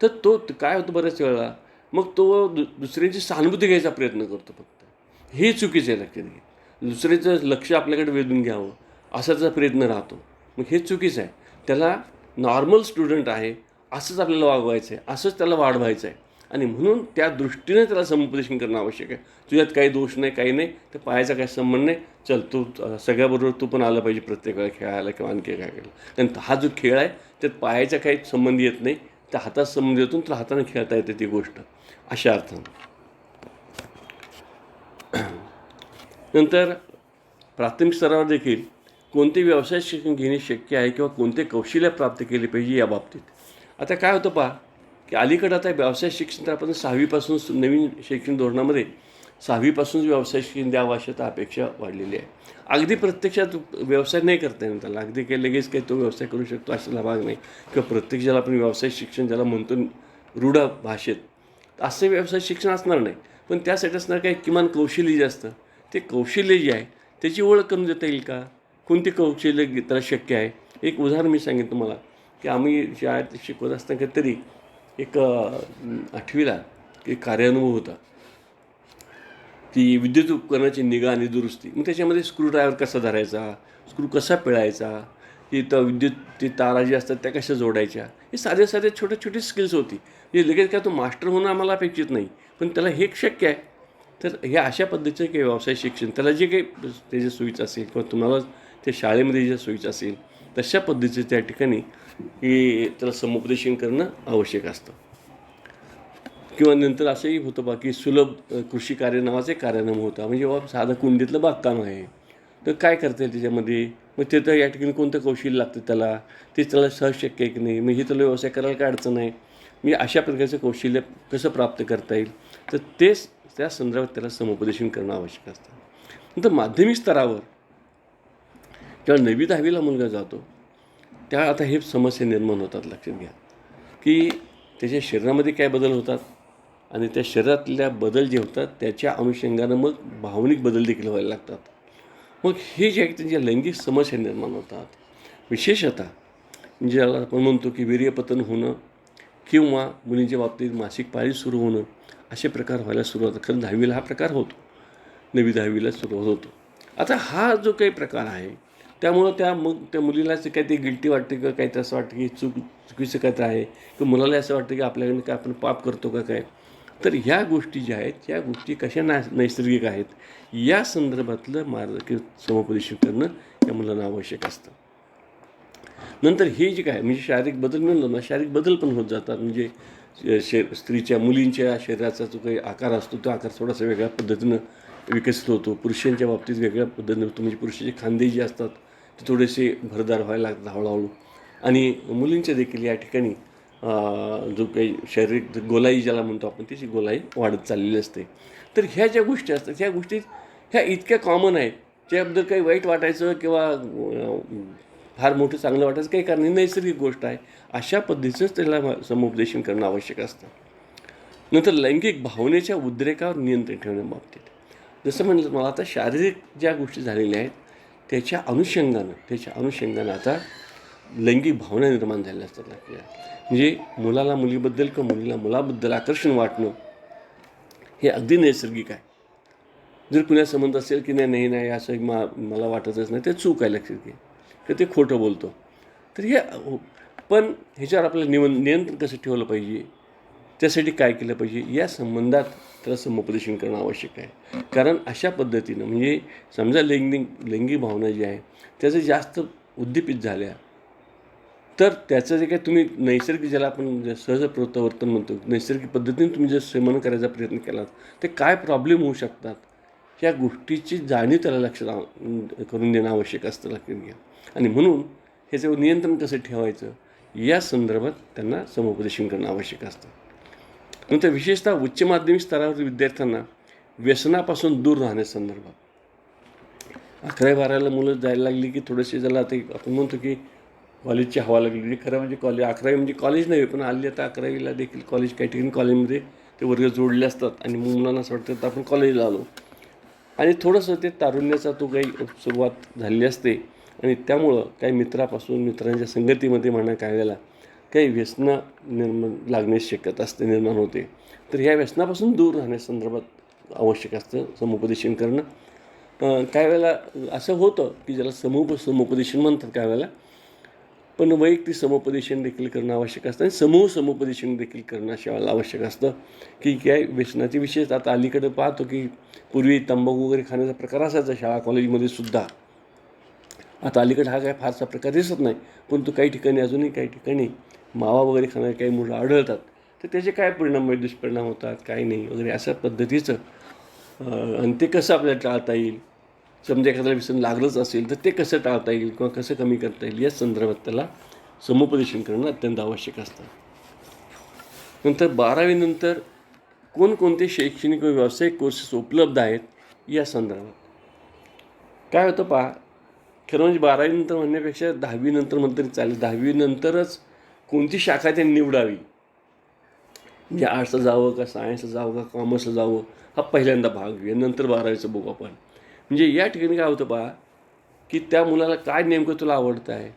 तर तो काय होतं बऱ्याच वेळेला मग तो दुसऱ्यांची सहानुभूती घ्यायचा प्रयत्न करतो. फक्त हे चुकीचं आहे, लक्षात घ्या. दुसऱ्याचं लक्ष आपल्याकडे वेधून घ्यावं असाचा प्रयत्न राहतो, मग हे चुकीचं आहे. त्याला नॉर्मल स्टुडंट आहे असंच आपल्याला वागवायचं आहे, असंच त्याला वाढवायचं आहे आणि म्हणून त्या दृष्टीने त्याला समुपदेशन करणं आवश्यक आहे. तुझ्यात काही दोष नाही, काही नाही, तर पायाचा काही संबंध नाही, चल तू सगळ्याबरोबर तू पण आलं पाहिजे प्रत्येक वेळा खेळायला किंवा आणखी काय केलं. कारण हा जो खेळ आहे त्यात पायाचा काही संबंध येत नाही, त्या हातात संबंध येतो, तर हाताने खेळता येते ती गोष्ट अशा अर्थानं. नंतर प्राथमिक स्तरावर देखील कोणते व्यवसाय शिक्षण घेणे शक्य आहे किंवा कोणते कौशल्य प्राप्त केले पाहिजे या बाबतीत. आता काय होतं पहा की अलीकडं आता व्यवसाय शिक्षण तर आपण 6वीपासून नवीन शैक्षणिक धोरणामध्ये 6वीपासूनच व्यवसाय शिक्षण द्यावं अशी आता अपेक्षा वाढलेली आहे. अगदी प्रत्यक्षात व्यवसाय नाही करता येणार त्याला, अगदी काही लगेच काही तो व्यवसाय करू शकतो अशाला भाग नाही. किंवा प्रत्येक ज्याला आपण व्यवसाय शिक्षण ज्याला म्हणतो रूढ भाषेत असं व्यवसाय शिक्षण असणार नाही. पण त्यासाठी असणार काही किमान कौशल्य जे असतं ते कौशल्य जे आहे त्याची ओळख करून देता येईल का, कोणते कौशल्य त्याला शक्य आहे. एक उदाहरण मी सांगेन तुम्हाला की आम्ही शाळेत शिकवत असताना तरी एक 8वीला एक कार्यानुभव होता, ती विद्युत उपकरणाची निगा आणि दुरुस्ती. मग त्याच्यामध्ये स्क्रूड्रायव्हर कसा धरायचा, स्क्रू कसा पिळायचा, की तर विद्युत ती तारा जी असतात त्या कशा जोडायच्या, हे साधे साधे छोटे छोटी स्किल्स होती. म्हणजे लगेच काय तो मास्टर होणं आम्हाला अपेक्षित नाही, पण त्याला हे शक्य आहे. तर हे अशा पद्धतीचं काही व्यवसाय शिक्षण त्याला जे काही त्याच्या सोयीचं असेल किंवा तुम्हाला त्या शाळेमध्ये जे सोयीचं असेल तशा पद्धतीचं त्या ठिकाणी हे त्याला समुपदेशन करणं आवश्यक असतं. किंवा नंतर असंही होतं बाकी सुलभ कृषी कार्य नावाचं एक कार्याक्रम होता. म्हणजे बाबा साधं कुंडीतलं बागकाम आहे, तर काय करता येईल त्याच्यामध्ये, मग ते तर या ठिकाणी कोणतं कौशल्य लागतं त्याला, ते त्याला सहज शक्य आहे की नाही, मग हे त्याला व्यवसाय करायला काय अडचण आहे, म्हणजे अशा प्रकारचं कौशल्य कसं प्राप्त करता येईल, तर तेच त्या संदर्भात त्याला समुपदेशन करणं आवश्यक असतं. नंतर माध्यमिक स्तरावर जेव्हा 9वी-10वीला मुलगा जातो त्या आता हे समस्या निर्माण होतात. लक्षात घ्या की त्याच्या शरीरामध्ये काय बदल होतात आणि त्या शरीरातल्या बदल जे होतात त्याच्या अनुषंगानं मग भावनिक बदल देखील व्हायला लागतात. मग हे जे आहे त्यांच्या लैंगिक समस्या निर्माण होतात. विशेषतः म्हणजे ज्याला आपण म्हणतो की वीर्यपतन होणं किंवा मुलींच्या बाबतीत मासिक पाळी सुरू होणं असे प्रकार व्हायला सुरुवात. खरं 10वीला हा प्रकार होतो, 9वी-10वीला सुरुवात होतो. आता हा जो काही प्रकार आहे त्यामुळं मग त्या मुलीला असं काय ते गिल्टी वाटते का, काही असं वाटतं की चुकीचं काय तर आहे किंवा मुलाला असं वाटतं की आपल्याकडे काय आपण पाप करतो का काय. तर ह्या गोष्टी ज्या आहेत ह्या गोष्टी कशा नैसर्गिक आहेत या संदर्भातलं समुपदेशन करणं या मुलांना आवश्यक असतं. नंतर हे जे काय म्हणजे शारीरिक बदल म्हणलं ना, शारीरिक बदल पण होत जातात. म्हणजे स्त्रीच्या मुलींच्या शरीराचा जो काही आकार असतो तो आकार थोडासा वेगळ्या पद्धतीनं विकसित होतो. पुरुषांच्या बाबतीत वेगळ्या पद्धतीने होतो. म्हणजे पुरुषाचे खांदे जे असतात ते थोडेसे भरदार व्हायला लागतात हळूहळू. आणि मुलींच्या देखील या ठिकाणी जो काही शारीरिक गोलाई ज्याला म्हणतो आपण त्याची गोलाई वाढत चाललेली असते. तर ह्या ज्या गोष्टी असतात ह्या गोष्टी ह्या इतक्या कॉमन आहेत, ज्याबद्दल काही वाईट वाटायचं किंवा फार मोठं चांगलं वाटायचं काही कारण नाही, नैसर्गिक गोष्ट आहे. अशा पद्धतीचंच त्याला समुपदेशन करणं आवश्यक असतं. नंतर लैंगिक भावनेच्या उद्रेकावर नियंत्रण ठेवण्याबाबतीत, जसं म्हणलं मला आता शारीरिक ज्या गोष्टी झालेल्या आहेत त्याच्या अनुषंगानं आता लैंगिक भावना निर्माण झालेल्या असतात आपल्या. म्हणजे मुलाला मुलीबद्दल किंवा मुलीला मुलाबद्दल आकर्षण वाटणं हे अगदी नैसर्गिक आहे. जर कुणा संबंध असेल की नाही असं मला वाटतच नाही, ते चूक आहे, लक्षात घे, की ते खोटं बोलतो. तर हे पण ह्याच्यावर आपल्याला नियंत्रण कसं ठेवलं पाहिजे, त्यासाठी काय केलं पाहिजे, या संबंधात त्याला समुपदेशन करणं आवश्यक आहे. कारण अशा पद्धतीनं म्हणजे समजा लैंगिक भावना जी आहे त्याचं जास्त उद्दीपित झाल्या तर त्याचं जे काही तुम्ही नैसर्गिक, ज्याला आपण सहज प्रवर्तन म्हणतो, नैसर्गिक पद्धतीने तुम्ही जर शमन करायचा प्रयत्न केलात ते काय प्रॉब्लेम होऊ शकतात, ह्या गोष्टीची जाणीव त्याला करून देणं आवश्यक असतं, लक्षात घ्या. आणि म्हणून ह्याच्यावर नियंत्रण कसं ठेवायचं या संदर्भात त्यांना समुपदेशन करणं आवश्यक असतं. नंतर विशेषतः उच्च माध्यमिक स्तरावरील विद्यार्थ्यांना व्यसनापासून दूर राहण्यासंदर्भात, 11वी-12वीला मुलं जायला लागली की थोडेसे ज्याला ते आपण म्हणतो की कॉलेजची हवा लागली. खरं म्हणजे 11वी म्हणजे कॉलेज नाही, पण हल्ली आता 11वीला देखील कॉलेज, काही ठिकाणी कॉलेजमध्ये ते वर्ग जोडले असतात आणि मुलांना असं वाटतं तर आपण कॉलेजला आलो. आणि थोडंसं ते तारुण्याचा तो काही सुरुवात झालेली असते आणि त्यामुळं काही मित्रांच्या संगतीमध्ये म्हणा काय वेळेला काही व्यसनं लागण्याची शक्यता निर्माण होते. तर ह्या व्यसनापासून दूर राहण्यासंदर्भात आवश्यक असतं समुपदेशन करणं. काही वेळेला असं होतं की ज्याला समुपदेशन म्हणतात काही वेळेला, पण वैयक्तिक समुपदेशन देखील करणं आवश्यक असतं आणि समुपदेशन देखील करणं अशा वेळेला आवश्यक असतं. की काय व्यसनाची विशेष आता अलीकडे पाहतो की पूर्वी तंबाखू वगैरे खाण्याचा प्रकार असायचा शाळा कॉलेजमध्ये सुद्धा. आता अलीकडे हा काय फारसा प्रकार दिसत नाही, पण तो काही ठिकाणी अजूनही काही ठिकाणी मावा वगैरे खाणारे काही मुलं आढळतात. तर त्याचे काय परिणाम दुष्परिणाम होतात काय नाही वगैरे अशा पद्धतीचं, आणि ते कसं आपल्याला टाळता येईल, समजा एखाद्याला व्यसन लागलंच असेल तर ते कसं टाळता येईल किंवा कसं कमी करता येईल या संदर्भात त्याला समुपदेशन करणं अत्यंत आवश्यक असतं. नंतर 12वीनंतर कोणकोणते शैक्षणिक व व्यावसायिक कोर्सेस उपलब्ध आहेत या संदर्भात काय होतं पहा. खरं म्हणजे 12वीनंतर म्हणण्यापेक्षा 10वीनंतर म्हणलं तरी चालेल. 10वीनंतरच कोणती शाखा त्यांनी निवडावी, म्हणजे आर्ट्सला जावं का सायन्सला जावं का कॉमर्सला जावं, हा पहिल्यांदा भाग घेऊया, नंतर 12वीचं बघू आपण. म्हणजे या ठिकाणी काय होतं पहा की त्या मुलाला काय नेमकं तुला आवडतं आहे,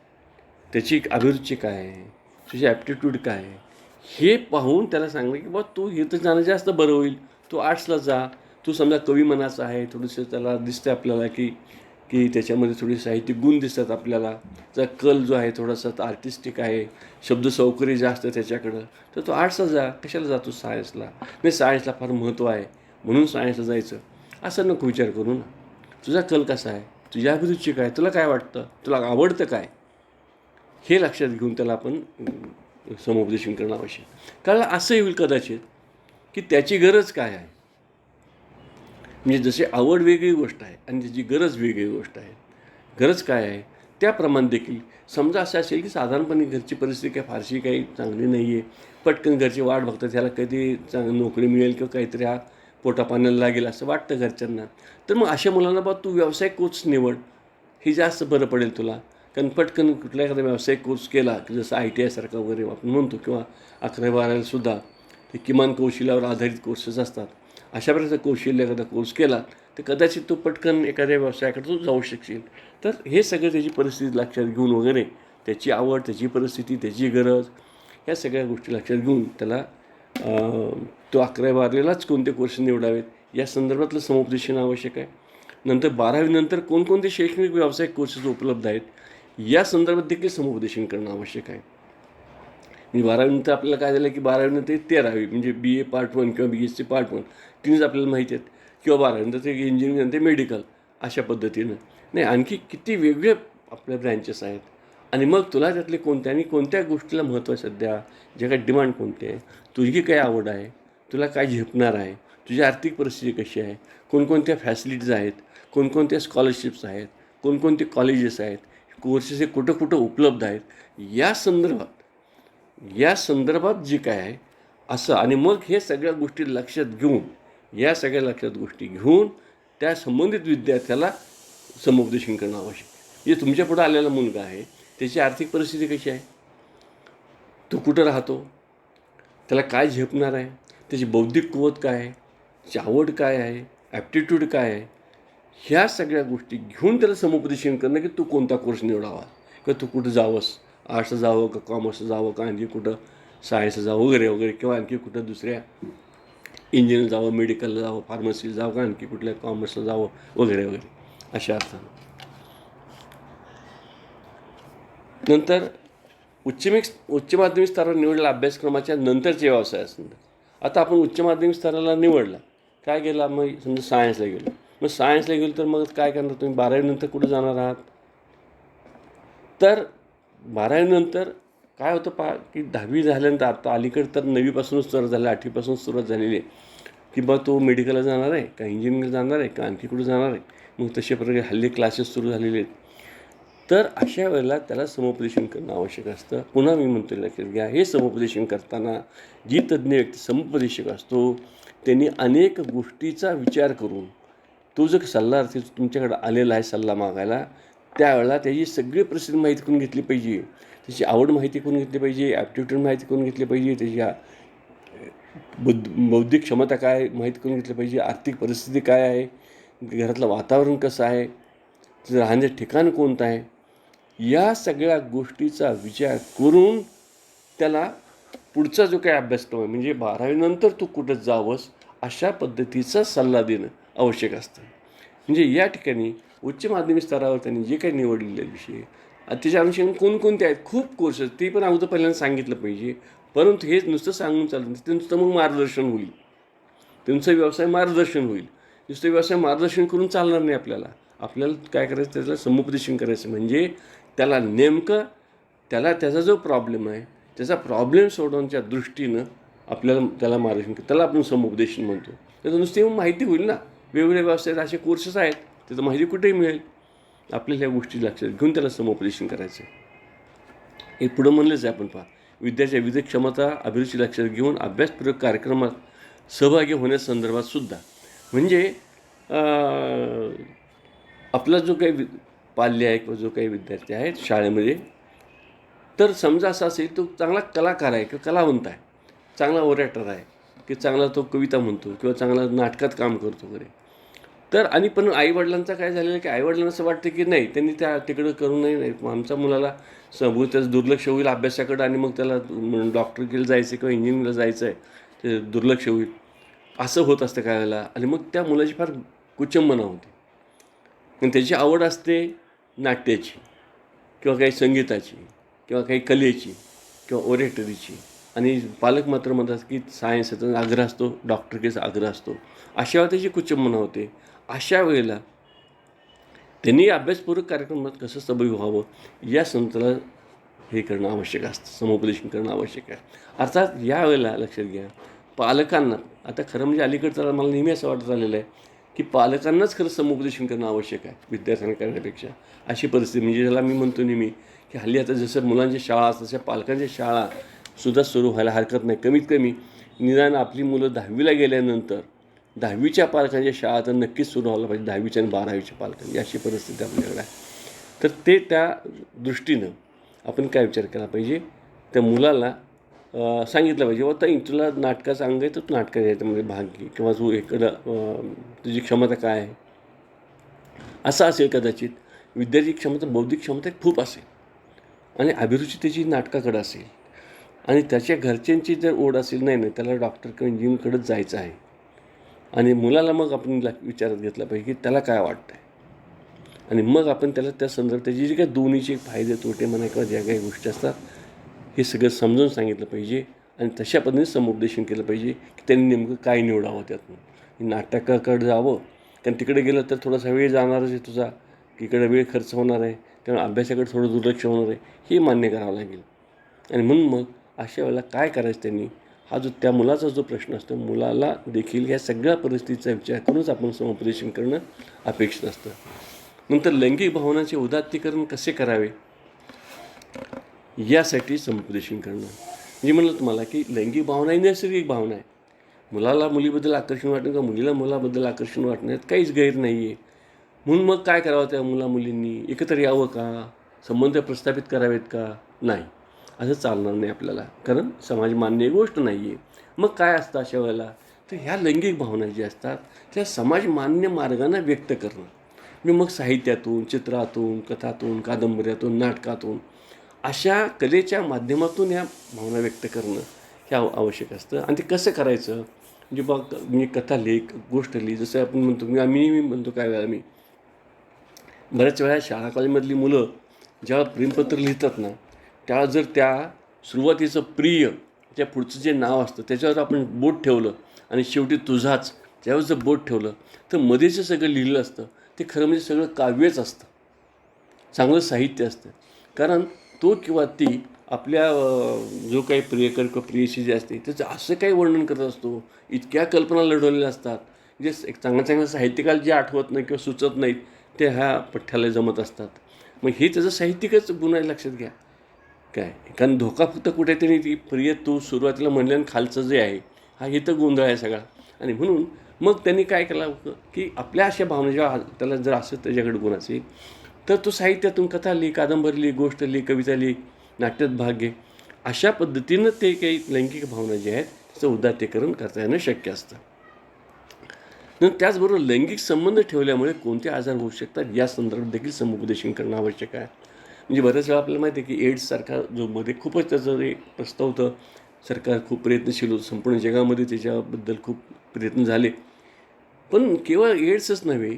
त्याची अभिरुची काय आहे, तुझी ॲप्टिट्यूड काय आहे, हे पाहून त्याला सांगणं की बा तू इथं जाणं जास्त बरं होईल, तू आर्ट्सला जा. तू समजा कवी मनाचा आहे, थोडंसं त्याला दिसतं आपल्याला की की त्याच्यामध्ये थोडी साहित्यिक गुण दिसतात आपल्याला, त्याचा कल जो आहे थोडासा आर्टिस्टिक आहे, शब्दसौकर्य जास्त त्याच्याकडं, तर तो आर्ट्सला जा. कशाला जातो सायन्सला, नाही सायन्सला फार महत्त्व आहे म्हणून सायन्सला जायचं असं नको विचार करू ना. तुझा कल कसा आहे, तुझ्या अभिरुची काय, तुला काय वाटतं, तुला आवडतं काय, हे लक्षात घेऊन त्याला आपण समुपदेशन करणं आवश्यक. कारण असंही होईल कदाचित की त्याची गरज काय आहे, म्हणजे जशी आवड वेगळी गोष्ट आहे आणि त्याची गरज वेगळी गोष्ट आहे. गरज काय आहे त्याप्रमाणे देखील समजा असं असेल की साधारणपणे घरची परिस्थिती काय फारशी काही चांगली नाही आहे, पटकन घरची वाट बघतात, त्याला कधी नोकरी मिळेल किंवा काहीतरी हा पोटापाण्याला लागेल असं वाटतं घरच्यांना. तर मग अशा मुलांना बा तू व्यावसायिक कोर्स निवड, हे जास्त बरं पडेल तुला. कारण पटकन कुठला एखादा व्यावसायिक कोर्स केला की जसं ITI सारखा वगैरे आपण म्हणतो किंवा 11वी-12वीलासुद्धा ते किमान कौशल्यावर आधारित कोर्सेस असतात. अशा प्रकारचा कौशल्य एखादा कोर्स केला तर कदाचित तो पटकन एखाद्या व्यवसायाकडे तू जाऊ शकशील. तर हे सगळं त्याची परिस्थिती लक्षात घेऊन वगैरे, त्याची आवड, त्याची परिस्थिती, त्याची गरज, ह्या सगळ्या गोष्टी लक्षात घेऊन त्याला तो 11वी-12वीलाच कोणते कोर्स निवडावेत या संदर्भातलं समुपदेशन आवश्यक आहे. नंतर 12वीनंतर कोणकोणते शैक्षणिक व्यावसायिक कोर्सेस उपलब्ध आहेत या संदर्भात देखील समुपदेशन करणं आवश्यक आहे. म्हणजे 12वीनंतर आपल्याला काय झालं की 12वीनंतर 13वी म्हणजे BA पार्ट 1 किंवा BSc पार्ट 1 तिनेच आपल्याला माहिती आहेत, किंवा 12वीनंतर ते इंजिनिअरिंग नंतर मेडिकल, अशा पद्धतीनं नाही आणखी किती वेगळे आपल्या ब्रँचेस आहेत. आणि मग तुला त्यातले कोणत्या आणि कोणत्या गोष्टीला महत्त्व आहे, सध्या जे काही डिमांड कोणते आहे, तुझी काय आवड आहे, तुला काय झेपणार आहे, तुझी आर्थिक परिस्थिती कशी आहे, कोणकोणत्या फॅसिलिटीज आहेत, कोणकोणत्या स्कॉलरशिप्स आहेत, कोणकोणते कॉलेजेस आहेत, कोर्सेस हे कुठं कुठं उपलब्ध आहेत, या संदर्भात जे काय आहे असं. आणि मग हे सगळ्या गोष्टी लक्षात घेऊन, या सगळ्या गोष्टी घेऊन त्या संबंधित विद्यार्थ्याला समुपदेशन करणं आवश्यक आहे. म्हणजे तुमच्या पुढं आलेला मुलगा आहे, त्याची आर्थिक परिस्थिती कशी आहे, तो कुठं राहतो, त्याला काय झेपणार आहे, त्याची बौद्धिक कुवत काय आहे, त्याची आवड काय आहे, ॲप्टिट्यूड काय आहे, ह्या सगळ्या गोष्टी घेऊन त्याला समुपदेशन करणं की तू कोणता कोर्स निवडावा, किंवा तू कुठं जावंस, आर्ट्सला जावं का कॉमर्सला जावं का आणखी कुठं सायन्सला जावं वगैरे वगैरे, किंवा आणखी कुठं दुसऱ्या इंजिनिअर जावं, मेडिकलला जावं, फार्मसीला जावं का आणखी कुठल्या कॉमर्सला जावं वगैरे वगैरे अशा अर्थानं. नंतर उच्च माध्यमिक स्तरावर निवडलेल्या अभ्यासक्रमाच्या नंतरचे व्यवसाय असणार. आता आपण उच्च माध्यमिक स्तराला निवडला, काय गेला, मग समजा सायन्सला गेलो, मग सायन्सला गेलो तर मग काय करणार तुम्ही, 12वीनंतर कुठं जाणार आहात. तर 12वीनंतर काय होतं की 10वी झाल्यानंतर आता अलीकडे तर 9वीपासूनच सुरुवात झाली, 8वीपासून सुरुवात झालेली आहे की बा तो मेडिकलला जाणार आहे का इंजिनिअरिंगला जाणार आहे का आणखी कुठं जाणार आहे. मग तशा प्रकारे हल्ली क्लासेस सुरू झालेले आहेत. तर अशा वेळेला त्याला समुपदेशन करणं आवश्यक असतं. पुन्हा मी म्हणतो लक्षात घ्या, हे समुपदेशन करताना जी तज्ज्ञ व्यक्ती समुपदेशक असतो त्यांनी अनेक गोष्टीचा विचार करून तो जो सल्लार्थी तुमच्याकडे आलेला आहे सल्ला मागायला, त्यावेळेला त्याची सगळी परिस्थिती माहिती करून घेतली पाहिजे, त्याची आवड माहिती करून घेतली पाहिजे, ॲप्टिट्यूड माहिती करून घेतली पाहिजे, त्याची बौद्धिक क्षमता काय माहिती करून घेतली पाहिजे, आर्थिक परिस्थिती काय आहे, घरातलं वातावरण कसं आहे, तिचं राहण्याचं ठिकाण कोणतं आहे, या सगळ्या गोष्टीचा विचार करून त्याला पुढचा जो काही अभ्यासक्रम आहे म्हणजे 12वीनंतर तू कुठं जावंस अशा पद्धतीचा सल्ला देणं आवश्यक असतं. म्हणजे या ठिकाणी उच्च माध्यमिक स्तरावर त्यांनी जे काही निवडलेले विषय त्याच्या अनुषंगाने कोणकोणते आहेत, खूप कोर्सेस ते पण अगोदर पहिल्यांदा सांगितलं पाहिजे. परंतु हेच नुसतं सांगून चालतं, ते नुसतं मग मार्गदर्शन होईल, तुमचा व्यवसाय मार्गदर्शन होईल. नुसतं व्यवसाय मार्गदर्शन करून चालणार नाही. आपल्याला काय करायचं, त्याला समुपदेशन करायचं. म्हणजे त्याला नेमकं त्याचा जो प्रॉब्लेम आहे त्याचा प्रॉब्लेम सोडवण्याच्या दृष्टीनं आपल्याला त्याला मार्गदर्शन त्याला आपण समुपदेशन म्हणतो. त्याचं नुसती माहिती होईल ना, वेगवेगळ्या व्यवसायात असे कोर्सेस आहेत, त्याचं माहिती कुठेही मिळेल. आपल्याला ह्या गोष्टी लक्षात घेऊन त्याला समुपदेशन करायचं. हे पुढं म्हणलंच आहे आपण पहा, विद्यार्थ्याच्या विविध क्षमता अभिरुची लक्षात घेऊन अभ्यासपूरक कार्यक्रमात सहभागी होण्यासंदर्भात सुद्धा. म्हणजे आपला जो काही पाल्य आहे किंवा जो काही विद्यार्थी आहेत शाळेमध्ये, तर समजा असा असेल तो चांगला कलाकार आहे किंवा कलावंत आहे, चांगला ओरॅटर आहे की चांगला तो कविता म्हणतो किंवा चांगला नाटकात काम करतो वगैरे. तर आणि पण आईवडिलांचं काय झालेलं आहे की आईवडिलांना असं वाटतं की नाही त्यांनी तिकडं करू नाही, आमच्या मुलाला त्याचं दुर्लक्ष होईल अभ्यासाकडं आणि मग त्याला डॉक्टरकडे जायचं किंवा इंजिनिअरिंगला जायचं आहे, ते दुर्लक्ष होईल असं होत असतं काय वेळेला. आणि मग त्या मुलाची फार कुचंबना होते. आणि त्याची आवड असते नाट्याची किंवा काही संगीताची किंवा काही कलेची किंवा ओरेटरीची, आणि पालक मात्र म्हणतात की सायन्सचा आग्रह असतो, डॉक्टरकीचा आग्रह असतो. अशा वेळेला त्याची कुचंबना होते. अशा वेळेला त्यांनी अभ्यासपूरक कार्यक्रमात कसं सहभागी व्हावं या संस्थेला हे करणं आवश्यक असतं, समुपदेशन करणं आवश्यक आहे. अर्थात या वेळेला लक्षात घ्या, पालकांना आता खरं म्हणजे अलीकडचं मला नेहमी असं वाटत आलेलं आहे की पालकांनाच खरं समुपदेशन करणं आवश्यक आहे विद्यार्थ्यांना करण्यापेक्षा. अशी परिस्थिती म्हणजे ज्याला मी म्हणतो नेहमी की हल्ली आता जसं मुलांच्या शाळा असतात तशा पालकांच्या शाळासुद्धा सुरू व्हायला हरकत नाही. कमीत कमी निदान आपली मुलं 10वीला गेल्यानंतर 10वीच्या पालकांच्या शाळा तर नक्कीच सुरू व्हायला पाहिजे, 10वीच्या आणि 12वीच्या पालकांची अशी परिस्थिती आपल्याकडे आहे. तर ते त्या दृष्टीनं आपण काय विचार केला पाहिजे, त्या मुलाला सांगितलं पाहिजे आता तुला नाटकाचं अंग आहे तर तू नाटकात याच्यामध्ये भाग घे किंवा तू एखादं तुझी क्षमता काय आहे असं असेल. कदाचित विद्यार्थी क्षमता बौद्धिक क्षमता खूप असेल आणि अभिरुची त्याची नाटकाकडं असेल आणि त्याच्या घरच्यांची जर ओढ असेल नाही त्याला डॉक्टर किंवा इंजिनिअरकडेच जायचं आहे, आणि मुलाला मग आपण विचारात घेतला पाहिजे की त्याला काय वाटतं आहे, आणि मग आपण त्याला त्या संदर्भात त्याची जे काही दोन्हीचे फायदे तोटे म्हणा किंवा ज्या काही गोष्टी असतात हे सगळं समजून सांगितलं पाहिजे. आणि तशा पद्धतीने समुपदेशन केलं पाहिजे की त्यांनी नेमकं काय निवडावं त्यातून. नाटकाकडे जावं कारण तिकडे गेलं तर थोडासा वेळ जाणारच आहे तुझा, इकडे वेळ खर्च होणार आहे, त्यामुळे अभ्यासाकडे थोडं दुर्लक्ष होणार आहे, हे मान्य करावं लागेल. आणि म्हणून मग अशा वेळेला काय करायचं त्यांनी, हा जो त्या मुलाचा जो प्रश्न असतो, मुलाला देखील ह्या सगळ्या परिस्थितीचा विचार करूनच आपण समुपदेशन करणं अपेक्षित असतं. नंतर लैंगिक भावनांचे उदात्तीकरण कसे करावे यासाठी समुपदेशन करणं. म्हणजे म्हणलं तुम्हाला की लैंगिक भावना ही नैसर्गिक भावना आहे, मुलाला मुलीबद्दल आकर्षण वाटणं का मुलीला मुलाबद्दल आकर्षण वाटण्यात काहीच गैर नाही आहे. म्हणून मग काय करावं त्या मुला-मुलींनी? एकत्र यावं का? संबंध प्रस्थापित करावेत का? नाही. असं चालणार नाही आपल्याला. कारण समाज मान्य गोष्ट नाही आहे. मग काय असतं अशा वेळेला? तर ह्या लैंगिक भावना ज्या असतात त्या समाज मान्य मार्गाने व्यक्त करणं. म्हणजे मग साहित्यातून, चित्रातून, कथातून, कादंबऱ्यातून, नाटकातून अशा कलेच्या माध्यमातून ह्या भावना व्यक्त करणं हे आवश्यक असतं. आणि ते कसं करायचं? म्हणजे बघ मी कथा लेख, गोष्ट लिही जसं आपण म्हणतो मी म्हणतो काय वेळा मी बऱ्याच वेळा शाळा कॉलेजमधली मुलं जेव्हा प्रेमपत्र लिहितात ना त्यावेळा जर त्या सुरुवातीचं प्रिय त्या पुढचं जे नाव असतं त्याच्यावर आपण बोट ठेवलं आणि शेवटी तुझाच त्यावेळेस जर बोट ठेवलं तर मध्येच सगळं लिहिलं असतं ते खरं म्हणजे सगळं काव्यच असतं, चांगलं साहित्य असतं. कारण तो किंवा ती आपल्या जो काही प्रियकर किंवा प्रियशी जे असते त्याचं असं काही वर्णन करत असतो, इतक्या कल्पना लढवलेल्या असतात जे एक चांगल्या चांगल्या साहित्यिकाला जे आठवत नाही किंवा सुचत नाहीत ते ह्या पठ्ठ्याला जमत असतात. मग हे त्याचं साहित्यिकच गुण आहे, लक्षात घ्या. काय कारण धोका फक्त कुठेतरी ती प्रिय तू सुरुवातीला म्हणल्यानं खालचं जे आहे हा हे तर गोंधळ आहे सगळा. आणि म्हणून मग त्यांनी काय केलं होतं की आपल्या अशा भावना जेव्हा त्याला जर असं त्याच्याकडे गुण असेल तर तो साहित्यातून कथा लिही, कादंबरी लिही, गोष्ट लिही, कविता लिही, नाट्यात भाग घे. अशा पद्धतीनं ते काही लैंगिक भावना जे आहेत त्याचं उदात्तीकरण करता येणं शक्य असतं. त्याचबरोबर लैंगिक संबंध ठेवल्यामुळे कोणते आजार होऊ शकतात या संदर्भात देखील समुपदेशन करणं आवश्यक आहे. म्हणजे बऱ्याच वेळा आपल्याला माहिती आहे की एड्ससारखा जो मध्ये खूपच त्याचं एक प्रस्ताव होतं, सरकार खूप प्रयत्नशील होतं, संपूर्ण जगामध्ये त्याच्याबद्दल खूप प्रयत्न झाले. पण केवळ एड्सच नव्हे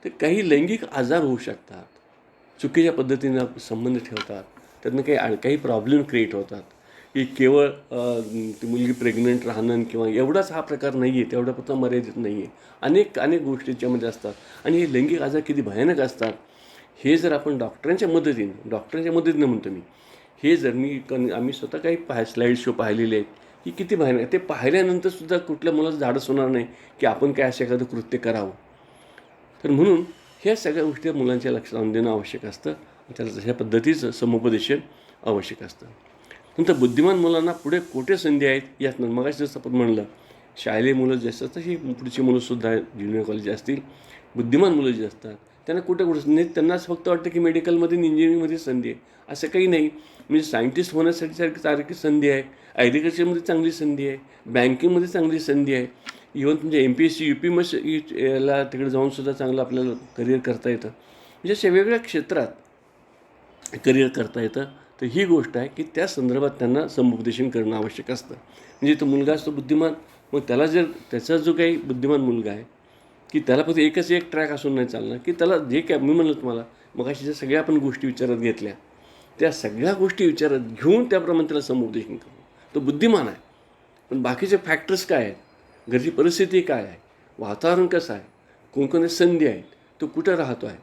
तर काही लैंगिक आजार होऊ शकतात, चुकीच्या पद्धतीनं संबंध ठेवतात, त्यातनं काही प्रॉब्लेम क्रिएट होतात की केवळ ती मुलगी प्रेग्नंट राहणं किंवा एवढाच हा प्रकार नाही आहे, तेवढ्यापुरता मर्यादित नाही आहे. अनेक गोष्टी त्याच्यामध्ये असतात आणि हे लैंगिक आजार किती भयानक असतात हे जर आपण डॉक्टरांच्या मदतीने म्हणतो मी, हे जर आम्ही स्वतः काही स्लाईड शो पाहिलेले आहेत की किती भयानक ते पाहिल्यानंतरसुद्धा कुठल्या मुलाचं धाडस होणार नाही की आपण काय असं एखादं कृत्य करावं. तर म्हणून ह्या सगळ्या गोष्टी मुलांच्या लक्षात आणून देणं आवश्यक असतं, त्याला तशा पद्धतीचं समुपदेशन आवश्यक असतं. नंतर बुद्धिमान मुलांना पुढे कुठे संधी आहेत यात मगाशी जसं आपण म्हणलं शालेय मुलं जे असतात तशी पुढची मुलंसुद्धा ज्युनियर कॉलेज असतील, बुद्धिमान मुलं जी असतात त्यांना कुठे नाही, त्यांनाच फक्त वाटतं की मेडिकलमध्ये आणि इंजिनिअरिंगमध्ये संधी आहे. असं काही नाही. म्हणजे सायंटिस्ट होण्यासाठी सारखी संधी आहे, ॲग्रिकल्चरमध्ये चांगली संधी आहे, बँकिंगमध्ये चांगली संधी आहे, इव्हन तुमच्या MPSC UP याला तिकडे जाऊनसुद्धा चांगलं आपल्याला करिअर करता येतं. म्हणजे अशा वेगवेगळ्या क्षेत्रात करिअर करता येतं. तर ही गोष्ट आहे की त्या संदर्भात त्यांना समुपदेशन करणं आवश्यक असतं. म्हणजे तो मुलगा असतो बुद्धिमान, मग त्याला जर त्याचा जो काही बुद्धिमान मुलगा आहे की त्याला फक्त एकच एक ट्रॅक असून नाही चालणार की त्याला जे काय मी म्हणलं तुम्हाला मग अशा ज्या सगळ्या आपण गोष्टी विचारात घेतल्या त्या सगळ्या गोष्टी विचारात घेऊन त्याप्रमाणे त्याला समुपदेशन करणं. तो बुद्धिमान आहे, पण बाकीचे फॅक्टर्स काय आहेत, घरची परिस्थिती काय आहे, वातावरण कसं आहे, कोणकोणत्या संधी आहेत, तो कुठं राहतो आहे,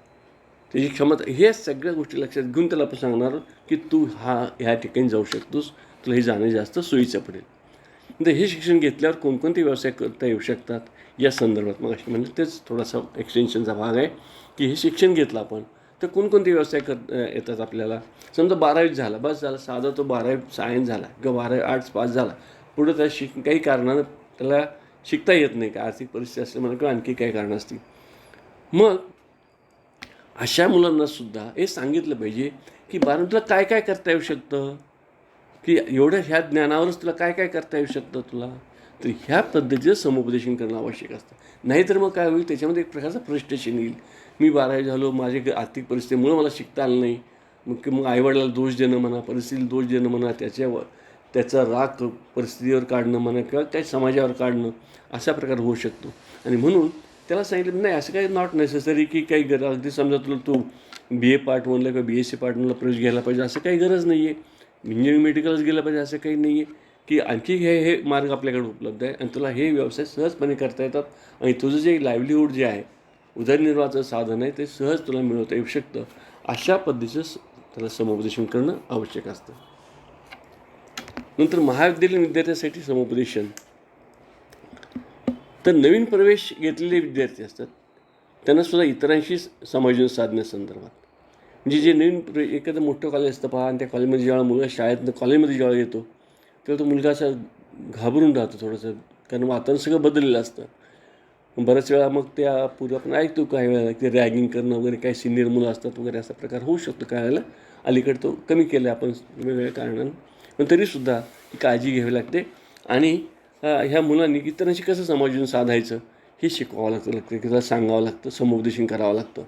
त्याची क्षमता, हे सगळ्या गोष्टी लक्षात घेऊन त्याला आपण सांगणार की तू ह्या ठिकाणी जाऊ शकतोस, तुला हे जाणं जास्त सोयीचं पडेल. तर हे शिक्षण घेतल्यावर कोणकोणते व्यवसाय करता येऊ शकतात या संदर्भात मग अशी म्हणजे तेच थोडासा एक्सटेन्शनचा भाग आहे की हे शिक्षण घेतलं आपण तर कोणकोणते व्यवसाय येतात आपल्याला. समजा 12वी झाला, बस झाला, साधा तो 12वी सायन्स झाला किंवा 12वी आर्ट्स पास झाला, पुढं त्या काही कारणानं त्याला शिकता येत नाही का, आर्थिक परिस्थिती असते म्हणा किंवा आणखी काही कारणं असतील. मग अशा मुलांनासुद्धा हे सांगितलं पाहिजे की बाळा तुला काय काय करता येऊ शकतं, की एवढ्या ह्या ज्ञानावरच तुला काय काय करता येऊ शकतं तुला. तर ह्या पद्धतीचं समुपदेशन करणं आवश्यक असतं. नाहीतर मग काय होईल, त्याच्यामध्ये एक प्रकारचं फ्रस्ट्रेशन येईल. मी 12वी झालो, माझी आर्थिक परिस्थितीमुळं मला शिकता आलं नाही, मग आईवडिलाला दोष देणं म्हणा, परिस्थितीला दोष देणं म्हणा, त्याचा राग परिस्थितीवर काढणं म्हणा किंवा काही समाजावर काढणं असा प्रकार होऊ शकतो. आणि म्हणून त्याला सांगितलं नाही असं काही नॉट नेसेसरी की काही गरज अगदी समजा तुला तू BA पार्ट म्हणलं किंवा BSc पार्ट म्हणलं प्रवेश घ्यायला पाहिजे असं काही गरज नाही आहे, इंजिनिअरिंग मेडिकलच गेलं पाहिजे असं काही नाही आहे, की आणखी हे मार्ग आपल्याकडे उपलब्ध आहे आणि तुला हे व्यवसाय सहजपणे करता येतात आणि तुझं जे लाईव्हलीहूड जे आहे उदरनिर्वाहाचं साधन आहे ते सहज तुला मिळवता येऊ शकतं. अशा पद्धतीचं त्याला समुपदेशन करणं आवश्यक असतं. नंतर महाविद्यालयीन विद्यार्थ्यांसाठी समुपदेशन. तर नवीन प्रवेश घेतलेले विद्यार्थी असतात त्यांनासुद्धा इतरांशी समायोजन साधण्यासंदर्भात म्हणजे जे नवीन एखादं मोठं कॉलेज असतं पहा आणि त्या कॉलेजमध्ये जेव्हा मुलगा शाळेतनं कॉलेजमध्ये जेव्हा येतो तेव्हा तो मुलगा असा घाबरून राहतो, थोडंसं कारण वातावरण सगळं बदललेलं असतं. बऱ्याच वेळा मग त्या पूर्वी आपण ऐकतो काही वेळेला की रॅगिंग करणं वगैरे काही सिनियर मुलं असतात वगैरे असा प्रकार होऊ शकतो काही वेळेला. अलीकडे तो कमी केला आपण वेगवेगळ्या कारणानं, पण तरीसुद्धा ही काळजी घ्यावी लागते. आणि ह्या मुलांनी इतरांशी कसं समजून साधायचं हे शिकवावं लागतं की त्याला सांगावं लागतं, समुपदेशन करावं लागतं.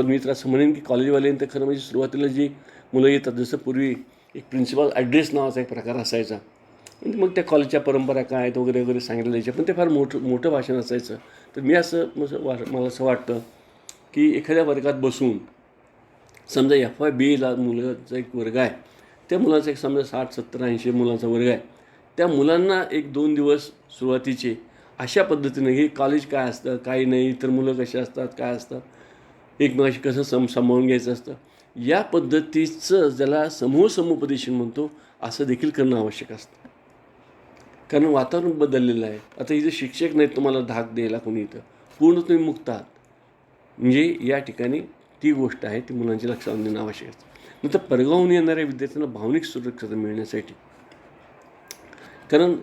मी तर असं म्हणेन की कॉलेजवाल्यांनी तर खरं म्हणजे सुरुवातीला जी मुलं येतात, जसं पूर्वी एक प्रिन्सिपल ॲड्रेस नावाचा एक प्रकार असायचा, मग त्या कॉलेजच्या परंपरा काय आहेत वगैरे वगैरे सांगितलं जायच्या, पण ते फार मोठं भाषण असायचं. तर मी मला असं वाटतं की एखाद्या वर्गात बसून समजा FYBAला मुलाचा एक वर्ग आहे, त्या मुलाचा एक समजा 60-70-80 मुलांचा वर्ग आहे, त्या मुलांना 1-2 दिवस सुरुवातीचे अशा पद्धतीने हे कॉलेज काय असतं काय नाही, इतर मुलं कशी असतात काय असतं, एकमेकाशी कसं सांभाळून घ्यायचं असतं, या पद्धतीचं ज्याला समुपदेशन म्हणतो असं देखील करणं आवश्यक असतं. कारण वातावरण बदललेलं आहे. आता इथे शिक्षक नाहीत तुम्हाला धाक द्यायला कोणी, इथं पूर्ण तुम्ही मुक्त आहात. म्हणजे या ठिकाणी ती गोष्ट आहे, ती मुलांची लक्षात देणं आवश्यक असतं. नंतर परगावून येणाऱ्या विद्यार्थ्यांना भावनिक सुरक्षता मिळण्यासाठी, कारण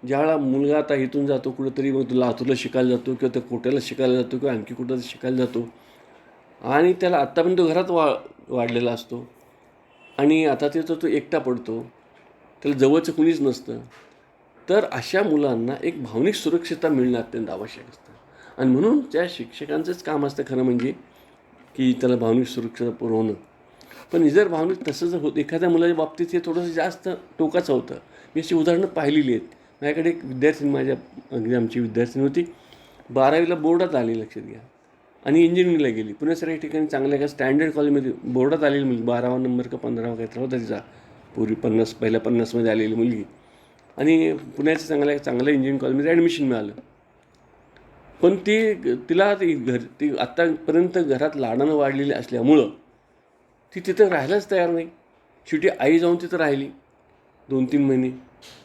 ज्यावेळेला मुलगा आता इथून जातो कुठेतरी, मग तो लातूरला शिकायला जातो किंवा त्या कोट्याला शिकायला जातो किंवा आणखी कुठं शिकायला जातो, आणि त्याला आत्तापर्यंत तो घरात वाढलेला असतो आणि आता तो एकटा पडतो, त्याला जवळचं कुणीच नसतं. तर अशा मुलांना एक भावनिक सुरक्षितता मिळणं अत्यंत आवश्यक असतं. आणि म्हणून त्या शिक्षकांचंच काम असतं खरं म्हणजे की त्याला भावनिक सुरक्षितता पुरवणं. पण जर भावनिक तसं जर होतं एखाद्या मुलाच्या बाबतीत, हे थोडंसं जास्त टोकाचं होतं. मी अशी उदाहरणं पाहिलेली आहेत. माझ्याकडे एक विद्यार्थिनी, अगदी आमची विद्यार्थिनी होती, 12वीला बोर्डात आली, लक्षात घ्या, आणि इंजिनिअरिंगला गेली. पुण्यासारख्या ठिकाणी चांगल्या एका स्टँडर्ड कॉलेजमध्ये बोर्डात आलेली मुलगी, 12वा नंबर का 15वा काहीतरी होता तिचा, पूर्वी पहिल्या 50मध्ये आलेली मुलगी, आणि पुण्याच्या चांगल्या इंजिनिअरिंग कॉलेजमध्ये ॲडमिशन मिळालं. पण तिला ती आत्तापर्यंत घरात लाडानं वाढलेली असल्यामुळं ती तिथं राहायलाच तयार नाही. शेवटी आई जाऊन तिथं राहिली 2-3 महिने.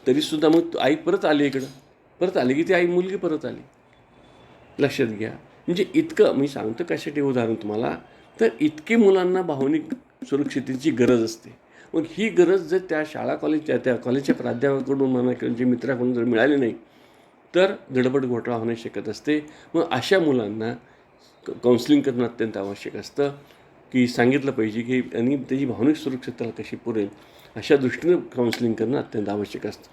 तरीसुद्धा मग आई परत आली इकडं. परत आली की ती मुलगी परत आली. लक्षात घ्या. म्हणजे इतकं मी सांगतो कशासाठी उदाहरण तुम्हाला, तर इतकी मुलांना भावनिक सुरक्षिततेची गरज असते. मग ही गरज जर त्या त्या कॉलेजच्या प्राध्यापकाकडून म्हणा किंवा मित्राकडून जर मिळाली नाही, तर गडबड घोटाळा होण्याची शक्यता असते. मग अशा मुलांना काउन्सिलिंग करणं अत्यंत आवश्यक असतं, की सांगितलं पाहिजे की आणि त्याची भावनिक सुरक्षितता कशी पुरेल अशा दृष्टीनं काउन्सिलिंग करणं अत्यंत आवश्यक असतं.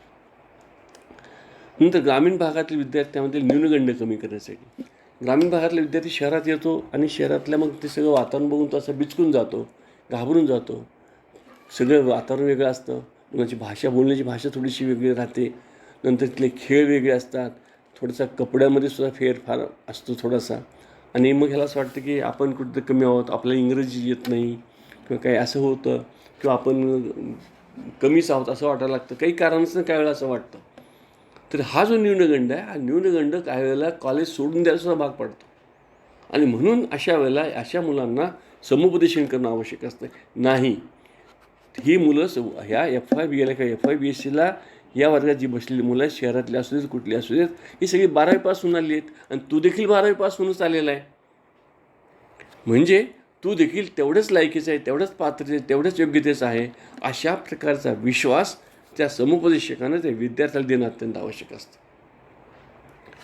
नंतर ग्रामीण भागातील विद्यार्थ्यांमधील न्यूनगंड कमी करण्यासाठी, ग्रामीण भागातला विद्यार्थी शहरात येतो आणि शहरातल्या मग ते सगळं वातावरण बघून तो असं बिचकून जातो, घाबरून जातो. सगळं वातावरण वेगळं असतं, मुलाची बोलण्याची भाषा थोडीशी वेगळी राहते. नंतर तिथले खेळ वेगळे असतात, थोडासा कपड्यामध्ये सुद्धा फेरफार असतो थोडासा. आणि मग ह्याला असं वाटतं की आपण कुठं कमी आहोत, आपल्याला इंग्रजी येत नाही किंवा काही असं होतं, किंवा आपण कमीच आहोत असं वाटायला लागतं. काही कारणाचं काही वेळा असं वाटतं. तर हा जो न्यूनगंड आहे, हा न्यूनगंड काही वेळेला कॉलेज सोडून द्यायला सुद्धा भाग पडतो. आणि म्हणून अशा वेळेला अशा मुलांना समुपदेशन करणं आवश्यक असतं. नाही, ही मुलं ह्या FYBAला किंवा FYBSCला या वर्गात जी बसलेली मुलं आहेत, शहरातली असू देत कुठली असू देत, ही सगळी 12वी पास होऊन आली आहेत. आणि तू देखील 12वी पास होऊनच आलेला आहे. म्हणजे तू देखील तेवढंच लायकीचं आहे, तेवढंच पात्रते, तेवढंच योग्यतेचं आहे, अशा प्रकारचा विश्वास त्या समुपदेशकानं त्या विद्यार्थ्याला देणं अत्यंत आवश्यक असतं.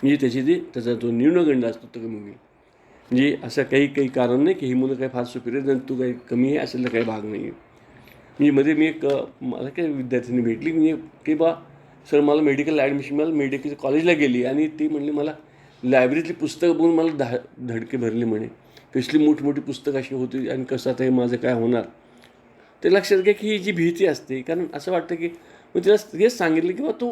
म्हणजे त्याचा जो न्यूनगंड असतो तो कमी होईल. म्हणजे असं काही कारण नाही की ही मुलं काही फार सुपिरियर आणि तू काही कमी आहे असेल काही भाग नाही आहे. मध्ये मला काही विद्यार्थ्यांनी भेटली, म्हणजे की सर मला मेडिकल ॲडमिशन मिळालं, मेडिकल कॉलेजला गेली आणि ती म्हणली मला लायब्ररीतली पुस्तकं बघून मला धडके भरले म्हणे. कसली मोठी पुस्तकं अशी होती आणि कसं आता हे माझं काय होणार. ते लक्षात घ्या की ही जी भीती असते, कारण असं वाटतं की मग तिला हेच सांगितलं की तू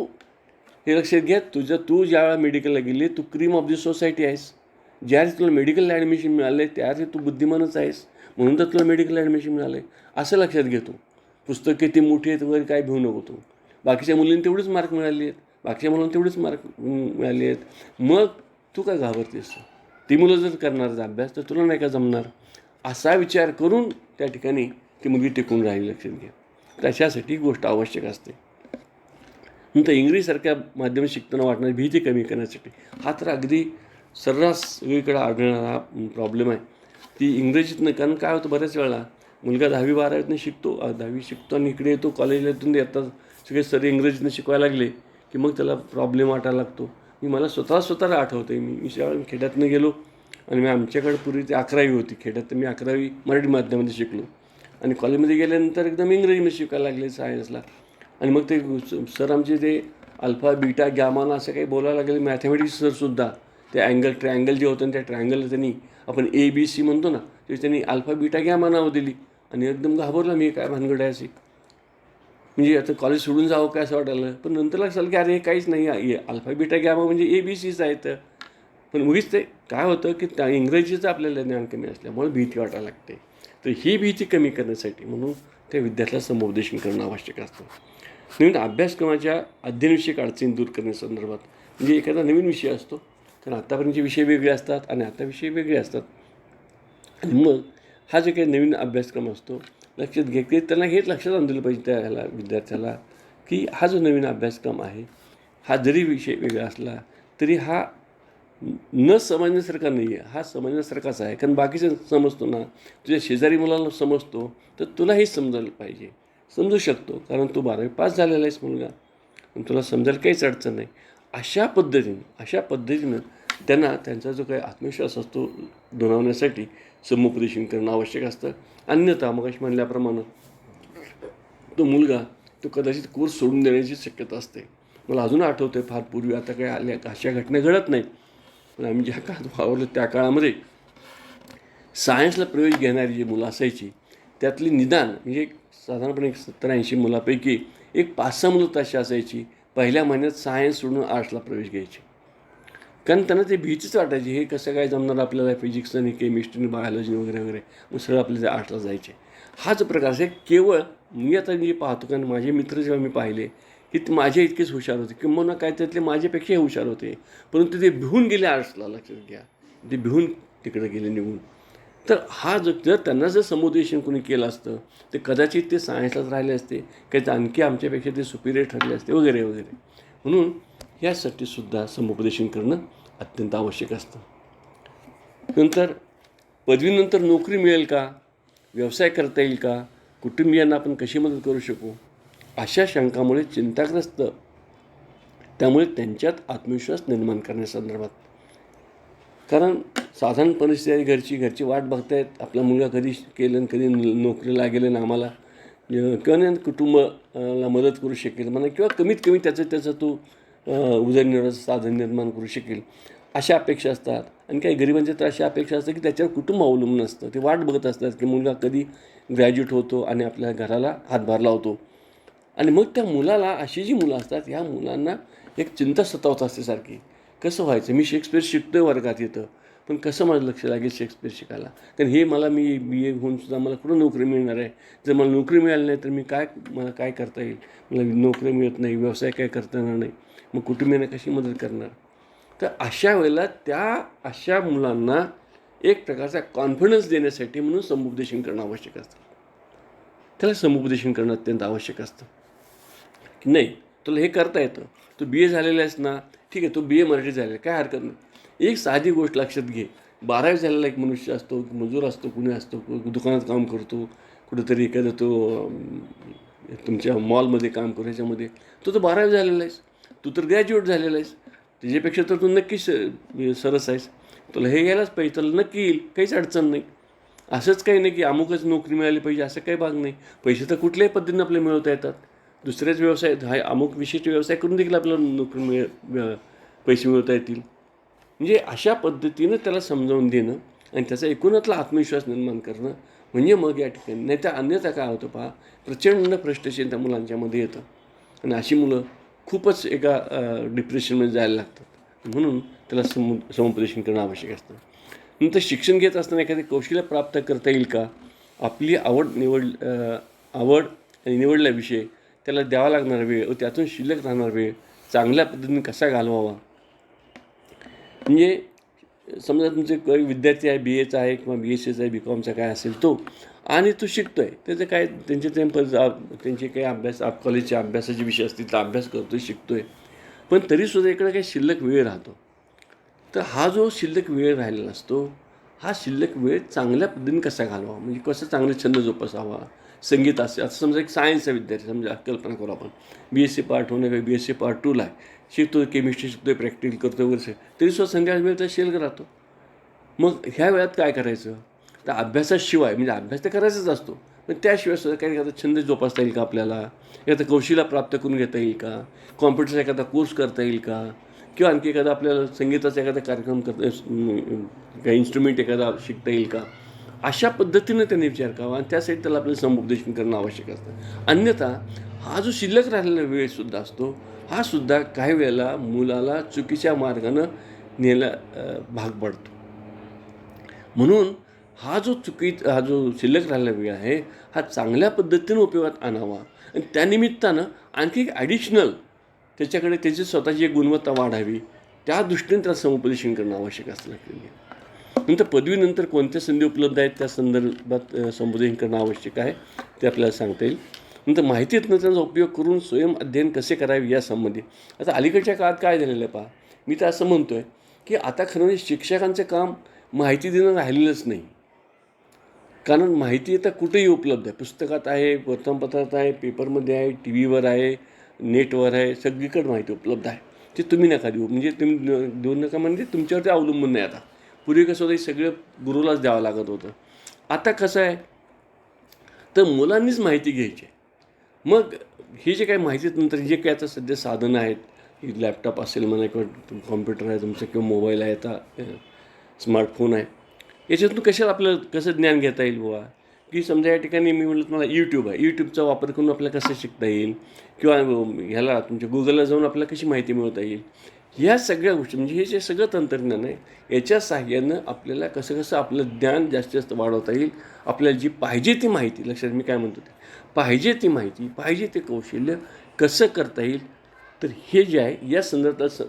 हे लक्षात घ्या, तू ज्यावेळेला मेडिकलला गेली तू क्रीम ऑफ दी सोसायटी आहेस. ज्यावेळेस तुला मेडिकलला ॲडमिशन मिळालं आहे त्यावेळेस तू बुद्धिमानच आहेस, म्हणून तर तुला मेडिकल ॲडमिशन मिळालं आहे असं लक्षात घेतो. पुस्तक किती मोठी आहेत वगैरे काय भिऊ नको तू. बाकीच्या मुलींनी तेवढेच मार्क मिळाले आहेत, बाकीच्या मुलांना तेवढेच मार्क मिळाले आहेत, मग तू काय घाबरतेस. ती मुलं जर करणार अभ्यास तर तुला नाही का जमणार, असा विचार करून त्या ठिकाणी ती मुलगी टिकून राहिली. लक्षात घ्या. त्याच्यासाठी गोष्ट आवश्यक असते. नंतर इंग्रजीसारख्या माध्यम शिकताना वाटणारी भीती कमी करण्यासाठी, हा तर अगदी सर्रास सगळीकडे आढळणारा प्रॉब्लेम आहे. ती इंग्रजीतनं, कारण काय होतं बऱ्याच वेळा मुलगा 10वी-12वीतनं शिकतो, 10वी शिकतो आणि इकडे येतो कॉलेजला येतात सगळे इंग्रजीतनं शिकवायला लागले की मग त्याला प्रॉब्लेम वाटायला लागतो. मला स्वतःला आठवतं आहे, मी शाळा खेड्यातनं गेलो आणि मी आमच्याकडे पूर्वी ते 11वी होती खेड्यात, तर मी 11वी मराठी माध्यमामध्ये शिकलो आणि कॉलेजमध्ये गेल्यानंतर एकदम इंग्रजीमध्ये शिकायला लागले सायन्सला. आणि मग ते सर आमचे ते अल्फा बीटा गॅमाना असं काही बोलायला लागले. मॅथमॅटिक्स सरसुद्धा ते अँगल ट्रायंगल जे होतं त्या ट्रायंगलला त्यांनी आपण ABC म्हणतो ना, ते त्यांनी अल्फा बीटा गॅमा नाव दिली आणि एकदम घाबरला मी, काय भानगड आहे अशी. म्हणजे आता कॉलेज सोडून जावं काय असं वाटायला. पण नंतर लक्षात की अरे हे काहीच नाही आहे, अल्फा बीटा गॅमा म्हणजे ABCच आहेत. पण मुळीच ते काय होतं की त्या इंग्रजीचं आपल्याला ज्ञान कमी असल्यामुळे भीती वाटायला लागते. तर ही भीती कमी करण्यासाठी म्हणून त्या विद्यार्थ्याला समुपदेशन करणं आवश्यक असतं. नवीन अभ्यासक्रमाच्या अध्ययनविषयक अडचणी दूर करण्यासंदर्भात म्हणजे एखादा नवीन विषय असतो, कारण आत्तापर्यंतचे विषय वेगळे असतात आणि आता विषय वेगळे असतात. आणि मग हा जो काही नवीन अभ्यासक्रम असतो लक्षात घे की त्यांना हेच लक्षात आणून दिलं पाहिजे त्या ह्याला विद्यार्थ्याला की हा जो नवीन अभ्यासक्रम आहे, हा जरी विषय वेगळा असला तरी हा न समजण्यासारखा नाही आहे, हा समजण्यासारखाच आहे. कारण बाकीचं समजतो ना, तुझ्या शेजारी मुलाला समजतो, तर तुलाही समजायला पाहिजे. समजू शकतो कारण तू 12वी पास झालेला आहेस मुलगा आणि तुला समजायला काहीच अडचण नाही. अशा पद्धतीनं त्यांना त्यांचा जो काही आत्मविश्वास असतो दुणावण्यासाठी समुपदेशन करणं आवश्यक असतं. अन्यथा मग म्हणल्याप्रमाणे तो मुलगा तो कदाचित कोर्स सोडून देण्याची शक्यता असते. मला अजून आठवतं आहे फार पूर्वी, आता काही आल्या अशा घटना घडत नाहीत, पण आम्ही ज्या काळात वावरलो त्या काळामध्ये सायन्सला प्रवेश घेणारी जी मुलं असायची त्यातली निदान म्हणजे साधारणपणे 70-80 मुलापैकी एक 5-6 मुलं तशी असायची पहिल्या महिन्यात सायन्स सोडून आर्ट्सला प्रवेश घ्यायची. कारण त्यांना ते भीतीच वाटायची, हे कसं काय जमणार आपल्याला, फिजिक्स आणि केमिस्ट्री आणि बायोलॉजी वगैरे वगैरे, मग सगळं आपल्याला आर्ट्सला जायचे. हाच प्रकार आहे. केवळ मी आता जे पाहतो, कारण माझे मित्र जेव्हा मी पाहिले की ते माझ्या इतकेच हुशार होते किंवा काय त्यातले माझ्यापेक्षाही हुशार होते, परंतु ते भिवून गेले आर्ट्सला. लक्षात घ्या, ते भिवून तिकडे गेले निघून. तर हा जर त्यांना जर समुपदेशन कोणी केलं असतं तर कदाचित ते सायन्सलाच राहिले असते, काही आणखी आमच्यापेक्षा ते सुपिरियर ठरले असते वगैरे वगैरे. म्हणून यासाठी सुद्धा समुपदेशन करणं अत्यंत आवश्यक असतं. नंतर पदवीनंतर नोकरी मिळेल का, व्यवसाय करता येईल का, कुटुंबियांना आपण कशी मदत करू शकू, अशा शंकामुळे चिंताग्रस्त, त्यामुळे त्यांच्यात आत्मविश्वास निर्माण करण्यासंदर्भात. कारण साधारण परिस्थिती आहे, घरची वाट बघतायत आपला मुलगा कधी केलं कधी नोकरीला लागेल ना आम्हाला किंवा कुटुंबाला मदत करू शकेल म्हणा, किंवा कमीत कमी त्याचं तो उदरनिर्वाहाचं साधन निर्माण करू शकेल अशा अपेक्षा असतात. आणि काही गरिबांच्या तर अशा अपेक्षा असतात की त्याच्यावर कुटुंब अवलंबून असतं. ते वाट बघत असतात की मुलगा कधी ग्रॅज्युएट होतो आणि आपल्या घराला हातभार लावतो. आणि मग त्या मुलाला अशी जी मुलं असतात ह्या मुलांना एक चिंता सतावत असते सारखी, कसं व्हायचं, मी शेक्सपियर शिकतो आहे वर्गात येतं, पण कसं माझं लक्ष लागेल शेक्सपियर शिकायला, कारण हे मी BA होऊनसुद्धा मला कुठं नोकरी मिळणार आहे, जर मला नोकरी मिळाली नाही तर मला काय करता येईल, मला नोकरी मिळत नाही, व्यवसाय काय करता येणार नाही, मग कुटुंबियांना कशी मदत करणार. तर अशा वेळेला अशा मुलांना एक प्रकारचा कॉन्फिडन्स देण्यासाठी म्हणून समुपदेशन करणं आवश्यक असतं. त्याला समुपदेशन करणं अत्यंत आवश्यक असतं की नाही तुला हे करता येतं, तू BA झालेला आहेस ना, ठीक आहे, तू BA मराठी झालेला काय हरकत नाही. एक साधी गोष्ट लक्षात घे, 12वी झालेला एक मनुष्य असतो, मजूर असतो, कुणी असतो, दुकानात काम करतो, कुठेतरी एखादा तो तुमच्या मॉलमध्ये काम करू, ह्याच्यामध्ये तो 12वी झालेला आहेस, तू तर ग्रॅज्युएट झालेला आहेस, त्याच्यापेक्षा तर तू नक्कीच सरस आहेस, तुला हे यायलाच पाहिजे, तुला नक्की येईल, काहीच अडचण नाही. असंच काही नाही की अमुकच नोकरी मिळाली पाहिजे असं काही भाग नाही. पैसे तर कुठल्याही पद्धतीने आपल्याला मिळवता येतात. दुसऱ्याच व्यवसाय हा अमुक विशिष्ट व्यवसाय करून देखील आपल्याला नोकरी पैसे मिळवता येतील. म्हणजे अशा पद्धतीनं त्याला समजावून देणं आणि त्याचा एकूणातला आत्मविश्वास निर्माण करणं म्हणजे मग या ठिकाणी, नाही तर अन्यथा काय होतं पहा, प्रचंड फ्रस्ट्रेशन त्या मुलांच्यामध्ये येतं आणि अशी मुलं खूपच एका डिप्रेशनमध्ये जायला लागतात. म्हणून त्याला समुपदेशन करणं आवश्यक असतं. नंतर शिक्षण घेत असताना एखादी कौशल्य प्राप्त करता येईल का, आपली आवड आणि निवडला विषय, त्याला द्यावा लागणारा वेळ व त्यातून शिल्लक राहणार वेळ चांगल्या पद्धतीने कसा घालवावा. म्हणजे समजा तुमचे काही विद्यार्थी आहे, BAचा आहे किंवा BSCचा आहे, BCOMचा काय असेल तो, आणि तो शिकतो आहे, त्याचं काय त्यांचे काही कॉलेजच्या अभ्यासाचे विषय असतील तर अभ्यास करतो आहे, शिकतो आहे, पण तरीसुद्धा इकडे काही शिल्लक वेळ राहतो. तर हा जो शिल्लक वेळ राहिलेला असतो, हा शिल्लक वेळ चांगल्या पद्धतीने कसा घालवा, म्हणजे कसं चांगले छंद जोपासावा संगीत असेल. आता समजा एक सायन्सचा विद्यार्थी, समजा कल्पना करू आपण, BSc पार्ट 1 आहे, BSc पार्ट 2ला आहे, शिकतो, केमिस्ट्री शिकतो, प्रॅक्टिकल करतो वगैरे, तरीसुद्धा संध्याकाळी वेळ तर शेल राहतो. मग ह्या वेळात काय करायचं? तर अभ्यासाशिवाय, म्हणजे अभ्यास तर करायचाच असतो, पण त्याशिवाय सुद्धा काही एखादा छंद जोपासता येईल का आपल्याला? एखादा कौशल्य प्राप्त करून घेता येईल का? कॉम्प्युटरचा एखादा कोर्स करता येईल का? किंवा आणखी एखादा आपल्याला संगीताचा एखादा कार्यक्रम करता, काही इन्स्ट्रुमेंट एखादा शिकता येईल का? अशा पद्धतीनं त्यांनी विचार करावा आणि त्यासाठी त्याला आपल्याला समुपदेशन करणं आवश्यक असतं. अन्यथा हा जो शिल्लक राहिलेला वेळसुद्धा असतो, हा सुद्धा काही वेळेला मुलाला चुकीच्या मार्गानं नेला भाग पडतो. म्हणून हा जो शिल्लक राहिलेला वेळ आहे, हा चांगल्या पद्धतीनं उपयोगात आणावा आणि त्यानिमित्तानं आणखी एक ॲडिशनल त्याच्याकडे त्याची स्वतःची एक गुणवत्ता वाढावी, त्या दृष्टीने त्याला समुपदेशन करणं आवश्यक असतं. नंतर पदवीनंतर कोणत्या संधी उपलब्ध आहेत त्या संदर्भात समुपदेशन करणं आवश्यक आहे, ते आपल्याला सांगता येईल. नंतर माहिती तंत्रज्ञानाचा उपयोग करून स्वयं अध्ययन कसे करावे यासंबंधी. आता अलीकडच्या काळात काय झालेलं आहे पहा, मी तर असं म्हणतो आहे की आता खरं म्हणजे शिक्षकांचं काम माहिती देणं राहिलेलंच नाही. कारण माहिती आता कुठेही उपलब्ध आहे, पुस्तकात आहे, वर्तमानपत्रात आहे, पेपरमध्ये आहे, TV वर आहे, नेटवर आहे, सगळीकडे माहिती उपलब्ध आहे. ते तुम्ही नका देऊ, म्हणजे तुम्ही देऊ नका म्हणजे तुमच्यावरती अवलंबून नाही. आता पूर्वी कसं होतं, सगळं गुरुलाच द्यावं लागत होतं. आता कसं आहे, तर मुलांनीच माहिती घ्यायची. मग हे जे काही माहितीनंतर जे काही आता सध्या साधनं आहेत, लॅपटॉप असेल म्हणा किंवा कॉम्प्युटर आहे तुमचं किंवा मोबाईल आहे, आता स्मार्टफोन आहे, याच्यातून कशाला आपल्याला कसं ज्ञान घेता येईल बुवा, की समजा या ठिकाणी मी म्हटलं तुम्हाला यूट्यूब आहे, यूट्यूबचा वापर करून आपल्याला कसं शिकता येईल, किंवा ह्याला तुमच्या गुगलला जाऊन आपल्याला कशी माहिती मिळवता येईल, ह्या सगळ्या गोष्टी, म्हणजे हे जे सगळं तंत्रज्ञान आहे, याच्या साहाय्यानं आपल्याला कसं कसं आपलं ज्ञान जास्तीत जास्त वाढवता येईल. आपल्याला जी पाहिजे ती माहिती, लक्षात मी काय म्हणतो ते, पाहिजे ती माहिती, पाहिजे ते कौशल्य कसं करता येईल, तर हे जे आहे या संदर्भात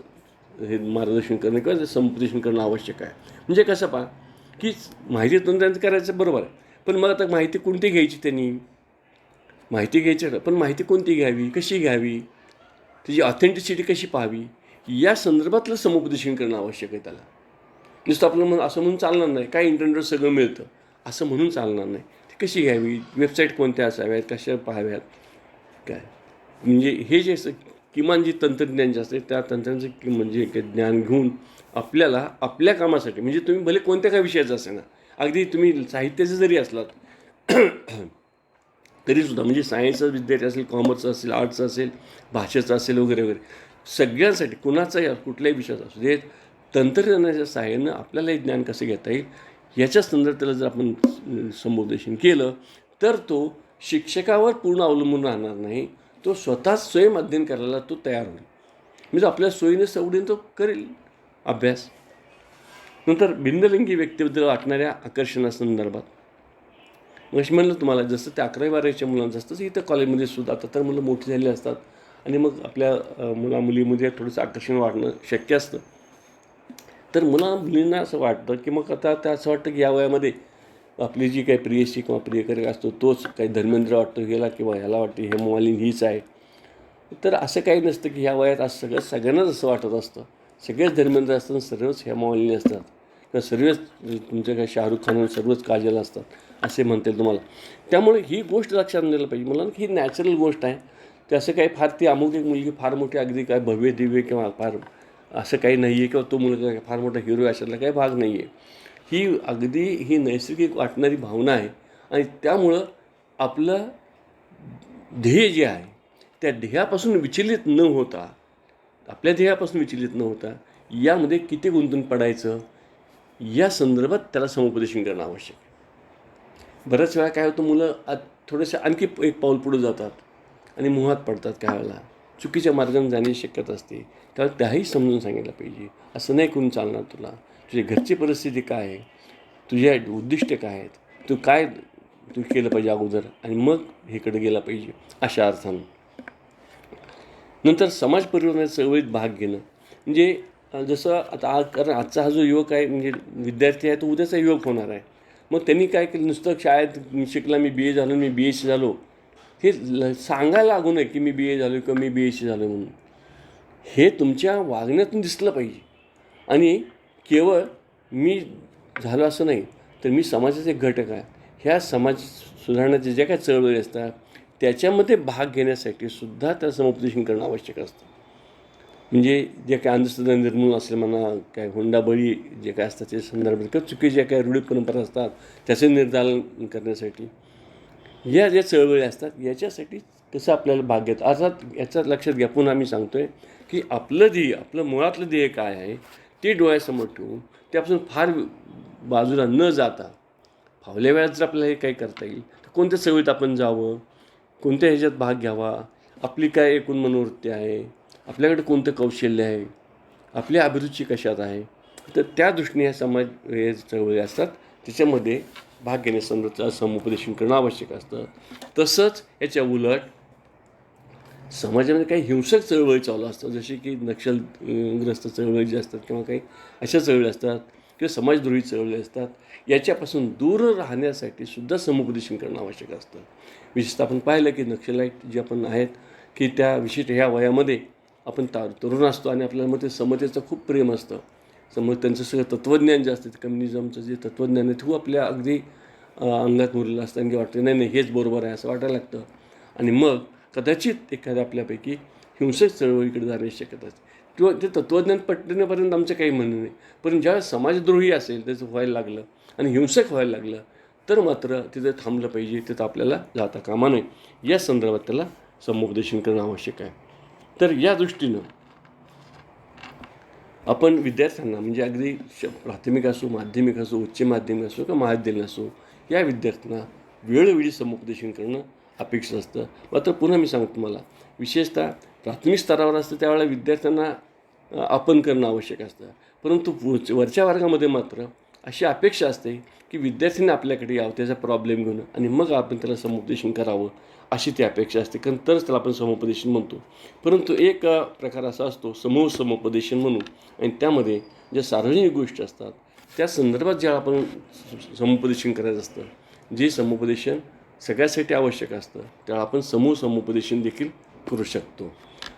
हे मार्गदर्शन करणं किंवा समुपदेशन करणं आवश्यक आहे. म्हणजे कसं पहा, की माहिती तंत्रज्ञान करायचं बरोबर आहे, पण मग आता माहिती कोणती घ्यायची, त्यांनी माहिती घ्यायची, पण माहिती कोणती घ्यावी, कशी घ्यावी, त्याची ऑथेंटिसिटी कशी पाहावी, या संदर्भातलं समुपदेशन करणं आवश्यक आहे. त्याला नुसतं आपलं असं म्हणून चालणार नाही, काय इंटरनेटवर सगळं मिळतं असं म्हणून चालणार नाही. ती कशी घ्यावी, वेबसाईट कोणत्या असाव्यात, कशा पाहाव्यात, काय म्हणजे हे जे किमान जे तंत्रज्ञान जे असते त्या तंत्रज्ञानाचं म्हणजे ज्ञान घेऊन आपल्याला आपल्या कामासाठी, म्हणजे तुम्ही भले कोणत्या काय विषयाचं असेल ना, अगदी तुम्ही साहित्याचं जरी असलात तरीसुद्धा, म्हणजे सायन्सचा विद्यार्थी असेल, कॉमर्सचा असेल, आर्ट्सचा असेल, भाषेचा असेल वगैरे वगैरे, सगळ्यांसाठी कुणाचाही कुठल्याही विषयाचा असू दे, तंत्रज्ञानाच्या सहाय्यानं आपल्याला हे ज्ञान कसं घेता येईल याच्या संदर्भात त्याला जर आपण समुपदेशन केलं तर तो शिक्षकावर पूर्ण अवलंबून राहणार नाही, तो स्वतःच स्वयं अध्ययन करायला तो तयार होईल. म्हणजे आपल्या सोयीने सवडीने तो करेल अभ्यास. नंतर भिन्नलिंगी व्यक्तीबद्दल वाटणाऱ्या आकर्षणासंदर्भात, मग म्हणलं तुम्हाला, जसं ते 11वी-12वीच्या मुलांचं असतं, तसं इथं कॉलेजमध्ये सुद्धा आता तर मुलं मोठी झालेली असतात आणि मग आपल्या मुलीमध्ये थोडंसं आकर्षण वाढणं शक्य असतं. तर मुलींना असं वाटतं की मग आता असं वाटतं की या वयामध्ये आपली जी काही प्रियशी किंवा प्रियकर असतो तोच काही धर्मेंद्र वाटतो ह्याला, किंवा ह्याला वाटतं हेमामालिनी हीच आहे. तर असं काही नसतं की ह्या वयात असं सगळ्यांनाच असं वाटत असतं. सगळेच धर्मेंद्र असतात, सर्वच हेमामालिनी असतात, किंवा सर्वच तुमच्या काही शाहरुख खान, सर्वच काजल असतात असे म्हणतील तुम्हाला. त्यामुळे ही गोष्ट लक्षात द्यायला पाहिजे मला, की ही नॅचरल गोष्ट आहे. ते असं काही फार ती अमुक एक मुलगी फार मोठी अगदी काय भव्य दिव्य किंवा फार असं काही नाही आहे, किंवा तो मुलगा फार मोठा हिरो अशातला काही भाग नाही आहे. ही अगदी ही नैसर्गिक वाटणारी भावना आहे आणि त्यामुळं आपलं ध्येय जे आहे त्या ध्येयापासून विचलित न होता, आपल्या ध्येयापासून विचलित न होता यामध्ये किती गुंतून पडायचं या संदर्भात त्याला समुपदेशन करणं आवश्यक आहे. बऱ्याच वेळा काय होतं, मुलं थोडेसे आणखी एक पाऊल पुढे जातात आणि मोहात पडतात. काय वेळेला चुकीच्या मार्गाने जाण्याची शक्यता असते, त्यावेळेला त्याही समजून सांगितलं पाहिजे, असं नाही करून चालणार. तुला तुझी घरची परिस्थिती काय आहे, तुझ्या उद्दिष्ट काय आहेत, तू काय केलं पाहिजे अगोदर आणि मग हेकडे गेला पाहिजे अशा अर्थानं. नंतर समाज परिवर्तनात चळवळीत भाग घेणं, म्हणजे जसं आता कारण आजचा हा जो युवक आहे, म्हणजे विद्यार्थी आहे, तो उद्याचा युवक होणार आहे. मग त्यांनी काय केलं, नुसतं शाळेत शिकला, मी BA झालो, मी BSc झालो, हे सांगायला लागू नये की मी BA झालो किंवा मी BSc झालो म्हणून. हे तुमच्या वागण्यातून दिसलं पाहिजे. आणि केवळ मी झालो असं नाही, तर मी समाजाचा एक घटक आहे, ह्या समाज सुधारण्याच्या ज्या काही चळवळी असतात त्याच्यामध्ये भाग घेण्यासाठी सुद्धा त्या समुपदेशन करणं आवश्यक असतं. म्हणजे जे काय अंधश्रद्धा निर्मूलन असेल म्हणा, काय हुंडाबळी जे काय असतात त्या संदर्भात किंवा चुकीच्या ज्या काही रूढी परंपरा असतात त्याचे निर्दालन करण्यासाठी या ज्या चळवळी असतात याच्यासाठी कसं आपल्याला भाग घेत अर्थात याचा लक्षात घ्या. पुन्हा आम्ही सांगतो आहे की आपलं मुळातलं ध्येय काय आहे ते डोळ्यासमोर ठेवून त्यापासून फार बाजूला न जाता फावल्या वेळात जर आपल्याला हे काही करता येईल तर कोणत्या चळवळीत आपण जावं, कोणत्या ह्याच्यात भाग घ्यावा, आपली काय एकूण मनोवृत्ती आहे, आपल्याकडे कोणतं कौशल्य आहे, आपल्या अभिरुची कशात आहे, तर त्या दृष्टीने ह्या समाज हे चळवळी असतात त्याच्यामध्ये भाग घेण्यासंदर्भात समुपदेशन करणं आवश्यक असतं. तसंच याच्या उलट समाजामध्ये काही हिंसक चळवळी चालू असतात जसे की नक्षलग्रस्त चळवळी जे असतात किंवा काही अशा चळवळी असतात किंवा समाजद्रोही चळवळी असतात याच्यापासून दूर राहण्यासाठी सुद्धा समुपदेशन करणं आवश्यक असतं. विशेषतः आपण पाहिलं की नक्षलाईट जे आपण आहेत की त्या विशिष्ट ह्या वयामध्ये आपण तरुण असतो आणि आपल्याला मग ते समतेचं खूप प्रेम असतं. त्यांचं सगळं तत्त्वज्ञान जे असतं कम्युनिझमचं जे तत्त्वज्ञान आहे ते आपल्या अगदी अंगात मुरलेलं असतं आणि वाटतं नाही हेच बरोबर आहे असं वाटायला लागतं आणि मग कदाचित एखाद्या आपल्यापैकी हिंसक चळवळीकडे जाण्याची शक्यता असते किंवा ते तत्त्वज्ञान पटण्यापर्यंत आमचं काही म्हणणं नाही. पण ज्यावेळेस समाजद्रोही असेल त्याचं व्हायला लागलं आणि हिंसक व्हायला लागलं तर मात्र तिथं थांबलं पाहिजे, तिथं आपल्याला जाता कामा नये. या संदर्भात त्याला समुपदेशन करणं आवश्यक आहे. तर या दृष्टीनं आपण विद्यार्थ्यांना म्हणजे अगदी प्राथमिक असो, माध्यमिक असो, उच्च माध्यमिक असो किंवा महाविद्यालयीन असो या विद्यार्थ्यांना वेळोवेळी समुपदेशन करणं अपेक्षित असतं. मात्र पुन्हा मी सांगतो तुम्हाला विशेषतः प्राथमिक स्तरावर असतं त्यावेळेला विद्यार्थ्यांना आपण करणं आवश्यक असतं. परंतु वरच्या वर्गामध्ये मात्र अशी अपेक्षा असते की विद्यार्थ्यांनी आपल्याकडे यावं त्याचा प्रॉब्लेम घेऊन आणि मग आपण त्याला समुपदेशन करावं अशी ती अपेक्षा असते कारण तरच त्याला आपण समुपदेशन म्हणतो. परंतु एक प्रकार असा असतो समूह समुपदेशन म्हणून आणि त्यामध्ये ज्या सार्वजनिक गोष्टी असतात त्या संदर्भात ज्या आपण समुपदेशन करायचं असतं जे समुपदेशन सगळ्यासाठी आवश्यक असतं त्याला आपण समूह समुपदेशन देखील करू शकतो.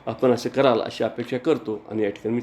आपण असं कराल अशी अपेक्षा करतो आणि या ठिकाणी मी